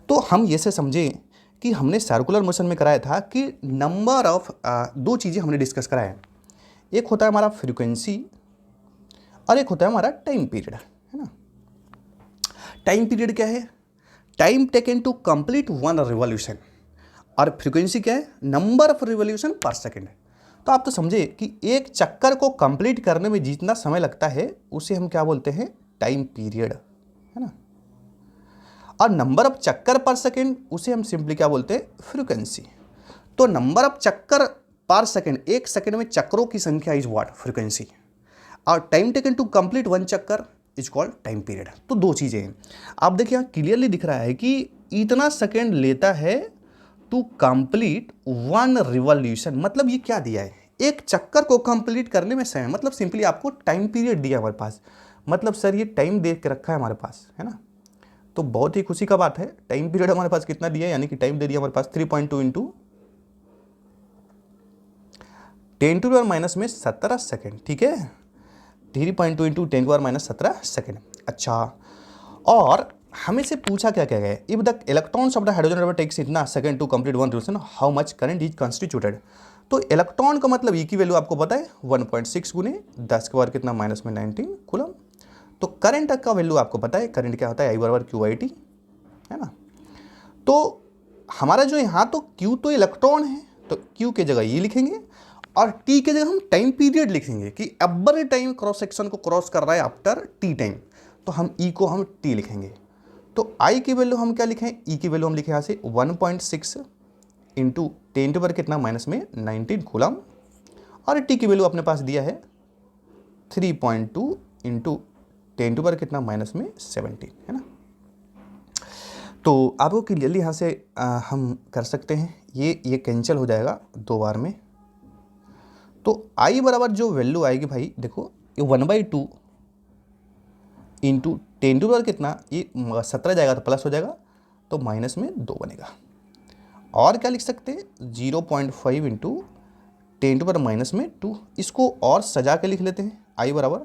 तो हम ये से समझें कि हमने सर्कुलर मोशन में कराया था कि नंबर ऑफ दो चीज़ें हमने डिस्कस कराया है। एक होता है हमारा फ्रीक्वेंसी और एक होता है हमारा टाइम पीरियड, है ना। टाइम पीरियड क्या है, time taken to complete one revolution, और फ्रीक्वेंसी क्या है, number of revolution per second. तो आप तो समझे कि एक चक्कर को कंप्लीट करने में जितना समय लगता है उसे हम क्या बोलते हैं, टाइम पीरियड, है ना। और नंबर ऑफ चक्कर पर सेकेंड उसे हम सिंपली क्या बोलते हैं, फ्रीक्वेंसी। तो नंबर ऑफ चक्कर पर सेकेंड, एक सेकेंड में चक्रों की संख्या इज व्हाट, फ्रीक्वेंसी। और time taken to complete one चक्कर इज कॉल्ड टाइम पीरियड। तो दो चीज़ें हैं। आप देखिए यहाँ क्लियरली दिख रहा है कि इतना सेकेंड लेता है टू कंप्लीट वन रिवॉल्यूशन। मतलब ये क्या दिया है, एक चक्कर को कंप्लीट करने में समय, मतलब सिंपली आपको टाइम पीरियड दिया हमारे पास। मतलब सर ये टाइम दे के रखा है हमारे पास, है ना। तो बहुत ही खुशी का बात है, टाइम पीरियड हमारे पास कितना दिया है, यानी कि टाइम दे दिया हमारे पास 3.2 इंटू 10⁻⁻ में 17 सेकेंड, ठीक है। 3.2 इंटू 10⁻⁻17 सेकेंड। अच्छा, और हमें से पूछा क्या क्या गया, if the electrons of the hydrogen atom takes इतना second to complete one revolution, how much current is constituted. तो इलेक्ट्रॉन का मतलब ई की वैल्यू आपको पता है 1.6 गुने 10 के पावर कितना -19 कूलम। तो करंट का वैल्यू आपको पता है, करंट क्या होता है, I बराबर QIT, है ना। तो हमारा जो यहाँ तो Q तो इलेक्ट्रॉन है, तो Q के जगह ये लिखेंगे, और T के जगह हम टाइम पीरियड लिखेंगे कि एवरी टाइम क्रॉस सेक्शन को क्रॉस कर रहा है आफ्टर T टाइम, तो हम E को हम T लिखेंगे। तो I की वैल्यू हम क्या लिखें, E की वैल्यू हम लिखें यहाँ से 1.6 इंटू 10 पर कितना -19 कूलम, और T की वैल्यू अपने पास दिया है 3.2 इंटू 10 पर कितना -17, है ना। तो आपको क्लियरली यहाँ से हम कर सकते हैं, ये कैंसिल हो जाएगा दो बार में। तो I बराबर जो वैल्यू आएगी भाई देखो, ये 1/2 इंटू 10 पर कितना, ये 17 जाएगा तो प्लस हो जाएगा, तो माइनस में 2 बनेगा। और क्या लिख सकते हैं, 0.5 इंटू 10 पर -2। इसको और सजा के लिख लेते हैं, I बराबर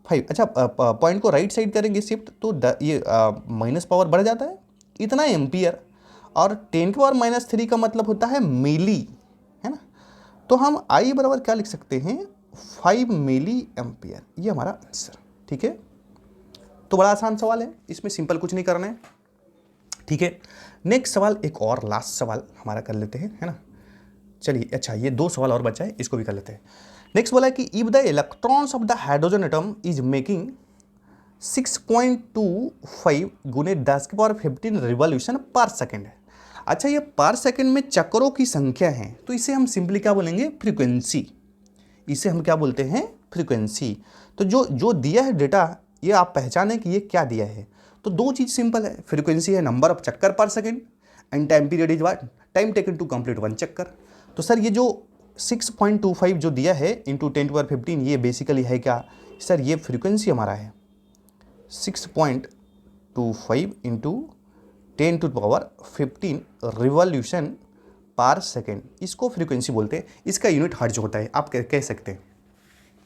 5। अच्छा, पॉइंट को राइट साइड करेंगे शिफ्ट, तो ये माइनस पावर बढ़ जाता है, इतना एम्पियर, और 10 की पावर -3 का मतलब होता है मिली, है ना। तो हम I बराबर क्या लिख सकते हैं, 5 मिली एम्पियर, ये हमारा आंसर, ठीक है। तो बड़ा आसान सवाल है, इसमें सिंपल कुछ नहीं करना है, ठीक है। नेक्स्ट सवाल, एक और लास्ट सवाल हमारा कर लेते हैं, है ना। चलिए, अच्छा ये 2 सवाल और बचा है, इसको भी कर लेते हैं। नेक्स्ट बोला है कि if the electrons of the hydrogen atom is making 6.25 गुने 10 की पावर 15 रिवॉल्यूशन पर सेकेंड। अच्छा, ये पर सेकेंड में चक्रों की संख्या है, तो इसे हम सिंपली क्या बोलेंगे, फ्रीक्वेंसी। इसे हम क्या बोलते हैं, फ्रीक्वेंसी। तो जो दिया है डेटा, ये आप पहचानें कि ये क्या दिया है। तो दो चीज़ सिंपल है, फ्रीक्वेंसी है नंबर ऑफ चक्कर per second, and time period is what, time taken to complete one चक्कर। तो सर ये जो 6.25 जो दिया है इंटू 10 की पावर 15, ये बेसिकली है क्या सर, ये फ्रीक्वेंसी हमारा है 6.25 into 10 to power 15 revolution per second, इसको फ्रीक्वेंसी बोलते हैं। इसका यूनिट हर्ट्ज होता है, आप कह सकते हैं।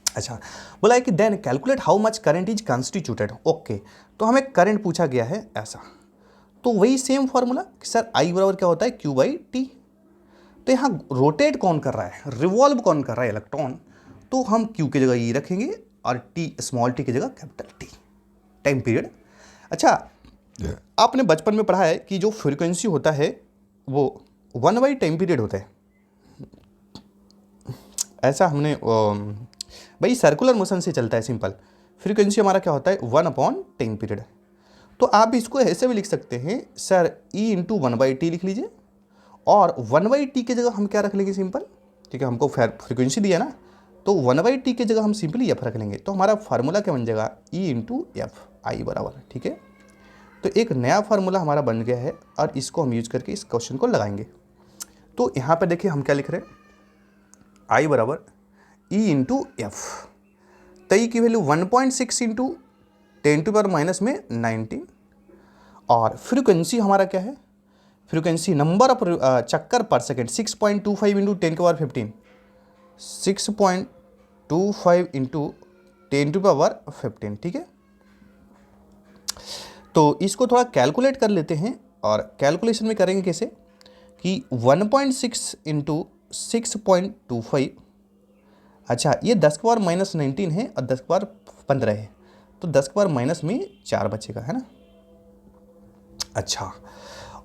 अच्छा, बोला है कि then calculate how much current is constituted. Okay, तो हमें करंट पूछा गया है ऐसा, तो वही सेम फॉर्मूला कि सर I बराबर क्या होता है, Q/T। तो यहाँ रोटेट कौन कर रहा है, रिवॉल्व कौन कर रहा है, इलेक्ट्रॉन। तो हम Q की जगह E रखेंगे और T स्मॉल t की जगह कैपिटल T, टाइम पीरियड। अच्छा, आपने बचपन में पढ़ा है कि जो फ्रीक्वेंसी होता है वो 1/टाइम पीरियड होता है। ऐसा हमने भाई सर्कुलर मोशन से चलता है सिंपल। फ्रीक्वेंसी हमारा क्या होता है, 1/टाइम पीरियड। तो आप इसको ऐसे भी लिख सकते हैं सर, E इंटू 1/T लिख लीजिए, और 1/T की जगह हम क्या रख लेंगे, सिंपल ठीक है, हमको फ्रीक्वेंसी दिया ना, तो 1/t की जगह हम सिंपली एफ रख लेंगे, तो हमारा फार्मूला क्या बन जाएगा, E इंटू एफ आई बराबर, ठीक है। तो एक नया फार्मूला हमारा बन गया है और इसको हम यूज करके इस क्वेश्चन को लगाएंगे। तो यहाँ पे देखिए हम क्या लिख रहे हैं, आई बराबर E इंटू एफ, तो ई की वैल्यू 1.6 इंटू 10⁻⁻19 और फ्रीक्वेंसी हमारा क्या है, फ्रीक्वेंसी नंबर ऑफ चक्कर पर सेकेंड 6.25 इंटू 10⁻15, 6.25 इंटू 10⁻15, ठीक है। तो इसको थोड़ा कैलकुलेट कर लेते हैं और कैलकुलेशन में करेंगे कैसे कि 1.6 इंटू 6.25, अच्छा ये 10⁻⁻19 है और 10⁻15 है, तो 10⁻- 4 बचेगा, है ना। अच्छा,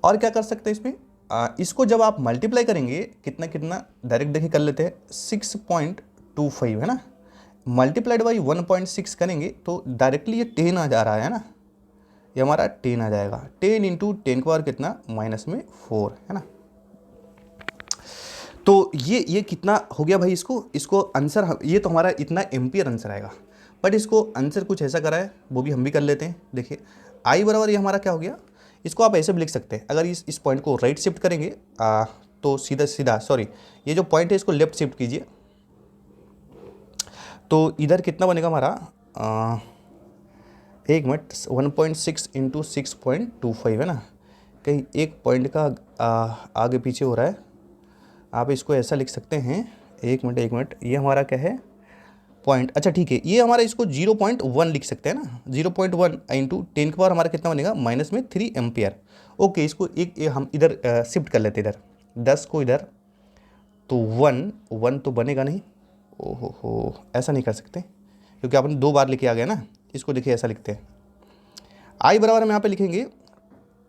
और क्या कर सकते हैं इसमें, इसको जब आप मल्टीप्लाई करेंगे कितना कितना डायरेक्ट देखिए कर लेते हैं, 6.25 है ना, मल्टीप्लाइड बाई 1.6 करेंगे तो डायरेक्टली ये 10 आ जा रहा है ना, ये हमारा 10 आ जाएगा, 10 इंटू 10 का पावर कितना -4 है ना। तो ये कितना हो गया भाई, इसको आंसर, ये तो हमारा इतना एम्पियर आंसर आएगा, बट इसको आंसर कुछ ऐसा करा है, वो भी हम भी कर लेते हैं। देखिए आई बराबर ये हमारा क्या हो गया, इसको आप ऐसे भी लिख सकते हैं, अगर इस पॉइंट को राइट शिफ्ट करेंगे तो सीधा सॉरी ये जो पॉइंट है इसको लेफ्ट शिफ्ट कीजिए, तो इधर कितना बनेगा हमारा, एक मिनट, 1.6 इंटू 6.25 है ना, कहीं एक पॉइंट का आगे पीछे हो रहा है, आप इसको ऐसा लिख सकते हैं, एक मिनट, ये हमारा क्या है पॉइंट, अच्छा ठीक है, ये हमारा इसको 0.1 लिख सकते हैं ना, 0.1 इंटू 10 का पावर हमारा कितना बनेगा -3 एम्पियर। ओके, इसको एक हम इधर शिफ्ट कर लेते हैं, इधर 10 को इधर, तो 1 तो बनेगा नहीं, ओहो हो, ऐसा नहीं कर सकते क्योंकि आपने 2 बार लिखे आ गया ना, इसको देखिए ऐसा लिखते हैं, आई बराबर हम यहाँ पे लिखेंगे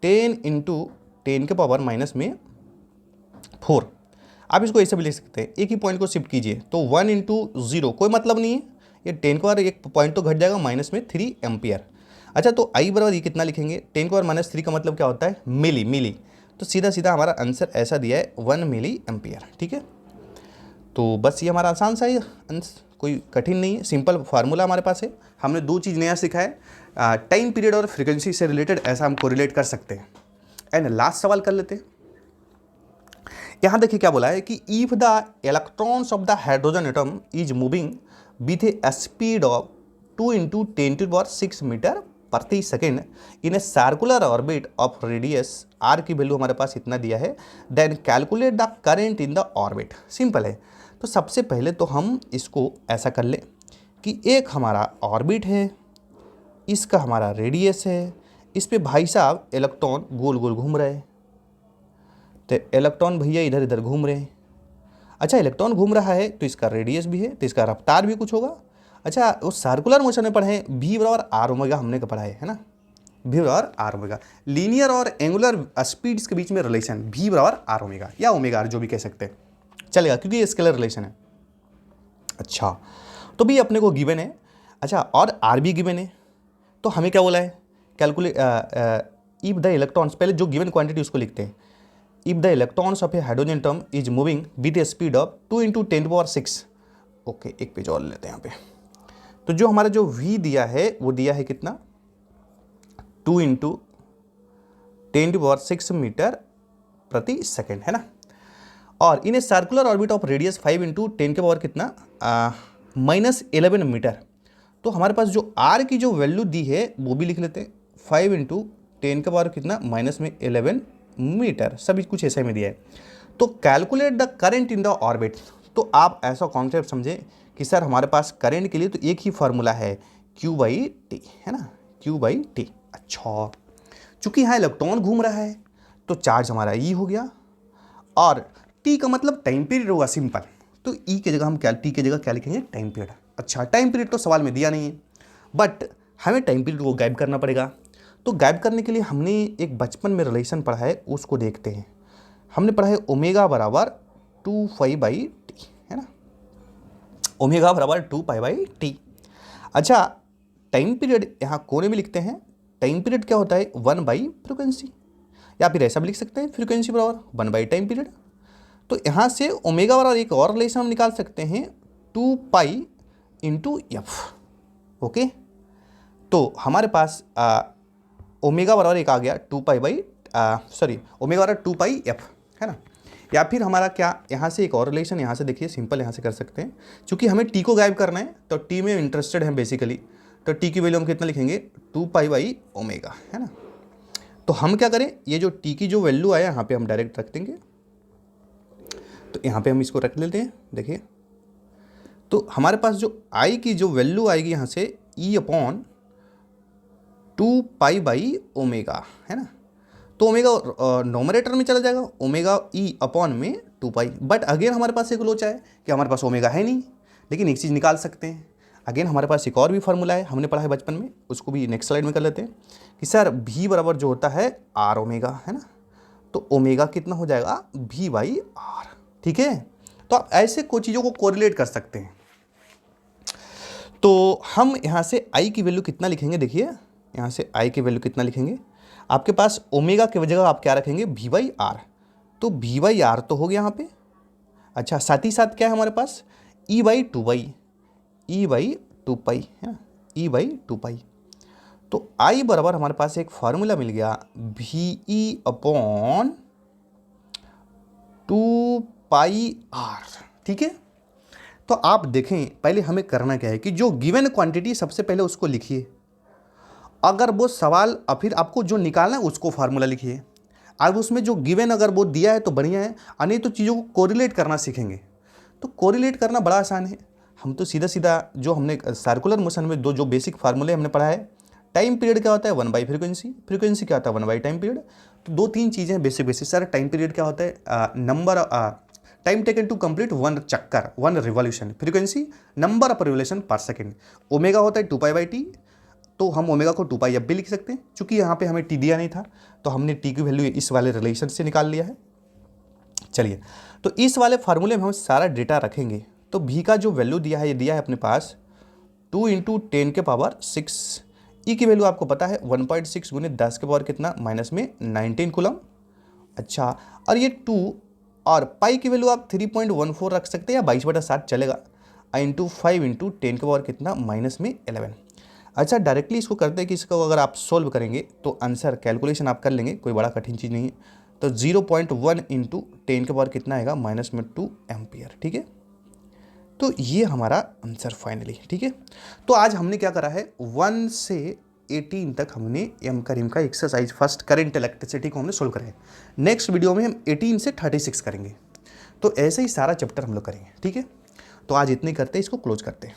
10 इंटू 10 के पावर -4। आप इसको ऐसे भी लिख सकते हैं, एक ही पॉइंट को शिफ्ट कीजिए, तो 1 इंटू 0 कोई मतलब नहीं है, ये 10 के पावर एक पॉइंट तो घट जाएगा -3 एम्पियर। अच्छा, तो आई बराबर ये कितना लिखेंगे, 10 के पावर -3 का मतलब क्या होता है, मिली, तो सीधा हमारा आंसर ऐसा दिया है 1 मिली एम्पियर, ठीक है। तो बस ये हमारा आसान सा ही आंसर, कोई कठिन नहीं है, सिंपल फार्मूला हमारे पास है। हमने 2 चीज़ नया सीखा है, टाइम पीरियड और फ्रीक्वेंसी से रिलेटेड, ऐसा हम कोरिलेट कर सकते हैं। एंड लास्ट सवाल कर लेते हैं, यहाँ देखिए क्या बोला है कि if the electrons of the hydrogen atom is moving with a speed of 2 into 10⁻6 metre प्रति second in a circular orbit of radius r की वैल्यू हमारे पास इतना दिया है, then calculate the current in the orbit. Simple है, तो सबसे पहले तो हम इसको ऐसा कर लें कि एक हमारा ऑर्बिट है, इसका हमारा रेडियस है, इस पे भाई साहब इलेक्ट्रॉन गोल गोल घूम रहे हैं, तो इलेक्ट्रॉन भैया इधर इधर घूम रहे हैं। अच्छा, इलेक्ट्रॉन घूम रहा है तो इसका रेडियस भी है, तो इसका रफ्तार भी कुछ होगा। अच्छा, वो सर्कुलर मोशन में पढ़े V बराबर आर ओमेगा हमने का पढ़ा है ना, V बराबर आर ओमेगा, लीनियर और एंगुलर स्पीड्स के बीच में रिलेशन V बराबर आर ओमेगा या ओमेगा आर जो भी कह सकते हैं चलेगा, क्योंकि ये स्केलर रिलेशन है। अच्छा, तो भी अपने को गिवन है, अच्छा और आर भी गिवन है, तो हमें क्या बोला है, कैलकुलेट इफ द इलेक्ट्रॉन्स, पहले जो गिवन क्वांटिटी उसको लिखते हैं, if the electrons of A hydrogen atom is moving with A speed of 2 into 10⁻6। Okay, एक पेज और लेते हैं यहाँ पे, तो जो हमारा जो V दिया है वो दिया है कितना, 2 इंटू 10⁻6 मीटर प्रति सेकेंड, है ना, और in a circular orbit of radius 5 into 10 के पावर कितना -11 मीटर। तो हमारे पास जो R की जो वैल्यू दी है वो भी लिख लेते हैं, 5 इंटू 10 के पावर कितना -11 मीटर, सभी कुछ ऐसे में दिया है। तो calculate the current in the orbit, तो आप ऐसा कॉन्सेप्ट समझें कि सर हमारे पास करंट के लिए तो एक ही फार्मूला है Q/T, है ना, Q/T। अच्छा, चूंकि यहाँ इलेक्ट्रॉन घूम रहा है तो चार्ज हमारा E हो गया, और T का मतलब टाइम पीरियड होगा, सिंपल, तो E की जगह हम क्या, T की जगह क्या लिखेंगे, टाइम पीरियड। अच्छा, टाइम पीरियड तो सवाल में दिया नहीं है, बट हमें टाइम पीरियड को गायब करना पड़ेगा, तो गायब करने के लिए हमने एक बचपन में रिलेशन पढ़ा है, उसको देखते हैं। हमने पढ़ा है ओमेगा बराबर 2π/T, है ना, ओमेगा बराबर 2π/T। अच्छा, टाइम पीरियड यहाँ कोने में लिखते हैं, टाइम पीरियड क्या होता है 1/फ्रीक्वेंसी, या फिर ऐसा भी लिख सकते हैं फ्रीक्वेंसी बराबर 1/टाइम पीरियड। तो यहाँ से ओमेगा बराबर एक और रिलेशन हम निकाल सकते हैं 2 पाई इंटू एफ। ओके, तो हमारे पास ओमेगा बराबर एक आ गया 2 पाई बाई ओमेगा बराबर 2 पाई एफ, है ना। या फिर हमारा क्या, यहाँ से एक और रिलेशन, यहाँ से देखिए सिंपल यहाँ से कर सकते हैं, क्योंकि हमें टी को गायब करना है तो टी में इंटरेस्टेड है बेसिकली, तो टी की वैल्यू हम कितना लिखेंगे 2 पाई बाई ओमेगा, है ना। तो हम क्या करें, ये जो टी की जो वैल्यू आया यहाँ पे हम डायरेक्ट रख देंगे, तो यहाँ पे हम इसको रख लेते हैं। देखिए तो हमारे पास जो आई की जो वैल्यू आएगी यहाँ से ई अपॉन 2 पाई बाई ओमेगा, है ना। तो ओमेगा नोमरेटर में चला जाएगा, ओमेगा ई अपॉन में 2 पाई। बट अगेन हमारे पास एक लोचा है कि हमारे पास ओमेगा है नहीं, लेकिन एक चीज़ निकाल सकते हैं। अगेन हमारे पास एक और भी फार्मूला है, हमने पढ़ा है बचपन में, उसको भी नेक्स्ट स्लाइड में कर लेते हैं कि सर भी बराबर जो होता है आर ओमेगा, है ना। तो ओमेगा कितना हो जाएगा भी बाई आर, ठीक है। तो आप ऐसे कुछ चीज़ों को कोरिलेट कर सकते हैं। तो हम यहाँ से आई की वैल्यू कितना लिखेंगे, देखिए यहाँ से आई की वैल्यू कितना लिखेंगे, आपके पास ओमेगा की जगह आप क्या रखेंगे भी बाई आर, तो भी बाई आर तो हो गया यहाँ पे। अच्छा, साथ ही साथ क्या है हमारे पास ई बाई 2 पाई, ई बाई 2 पाई, है ना, ई बाई 2 पाई। तो आई बराबर हमारे पास एक फार्मूला मिल गया भी ई अपॉन 2 पाई आर, ठीक है। तो आप देखें पहले हमें करना क्या है कि जो गिवन क्वांटिटी सबसे पहले उसको लिखिए, अगर वो सवाल फिर आपको जो निकालना है उसको फार्मूला लिखिए। अब उसमें जो गिवन अगर वो दिया है तो बढ़िया है, नहीं तो चीज़ों को कोरिलेट करना सीखेंगे। तो कोरिलेट करना बड़ा आसान है, हम तो सीधा सीधा जो हमने सर्कुलर मोशन में दो जो बेसिक फार्मूले हमने पढ़ा है, टाइम पीरियड क्या होता है 1 बाई फ्रीक्वेंसी, फ्रीक्वेंसी क्या होता है 1 बाई टाइम पीरियड। तो 2-3 चीज़ें बेसिक सर। टाइम पीरियड क्या होता है, number time taken to complete 1 चक्कर 1 revolution, frequency number of revolution per second, omega होता है 2 पाई बाई टी, तो हम ओमेगा को 2 पाई एफ भी लिख सकते हैं। चूंकि यहाँ पे हमें टी दिया नहीं था तो हमने टी की वैल्यू इस वाले रिलेशन से निकाल लिया है। चलिए, तो इस वाले फार्मूले में हम सारा डेटा रखेंगे। तो भी का जो वैल्यू दिया है, ये दिया है अपने पास 2 इंटू 10 के पावर 6, ई की वैल्यू आपको पता है 1.6 गुने 10 के पावर कितना माइनस में 19 कूलम। अच्छा, और ये 2 और पाई की वैल्यू आप 3.14 रख सकते हैं या 22/7 चलेगा, इंटू 5 इंटू 10 के पावर कितना माइनस में 11। अच्छा, डायरेक्टली इसको करते हैं कि इसको अगर आप सोल्व करेंगे तो आंसर कैलकुलेशन आप कर लेंगे, कोई बड़ा कठिन चीज़ नहीं है। तो 0.1 इंटू 10 के पावर कितना आएगा माइनस में 2 एम्पियर, ठीक है। तो ये हमारा आंसर फाइनली, ठीक है। तो आज हमने क्या करा है 1 से 18 तक हमने एम करीम का एक्सरसाइज फर्स्ट करंट इलेक्ट्रिसिटी को हमने सोल्व करा है। नेक्स्ट वीडियो में हम 18 से 36 करेंगे। तो ऐसे ही सारा चैप्टर हम लोग करेंगे, ठीक है। तो आज इतने करते हैं, इसको क्लोज करते हैं।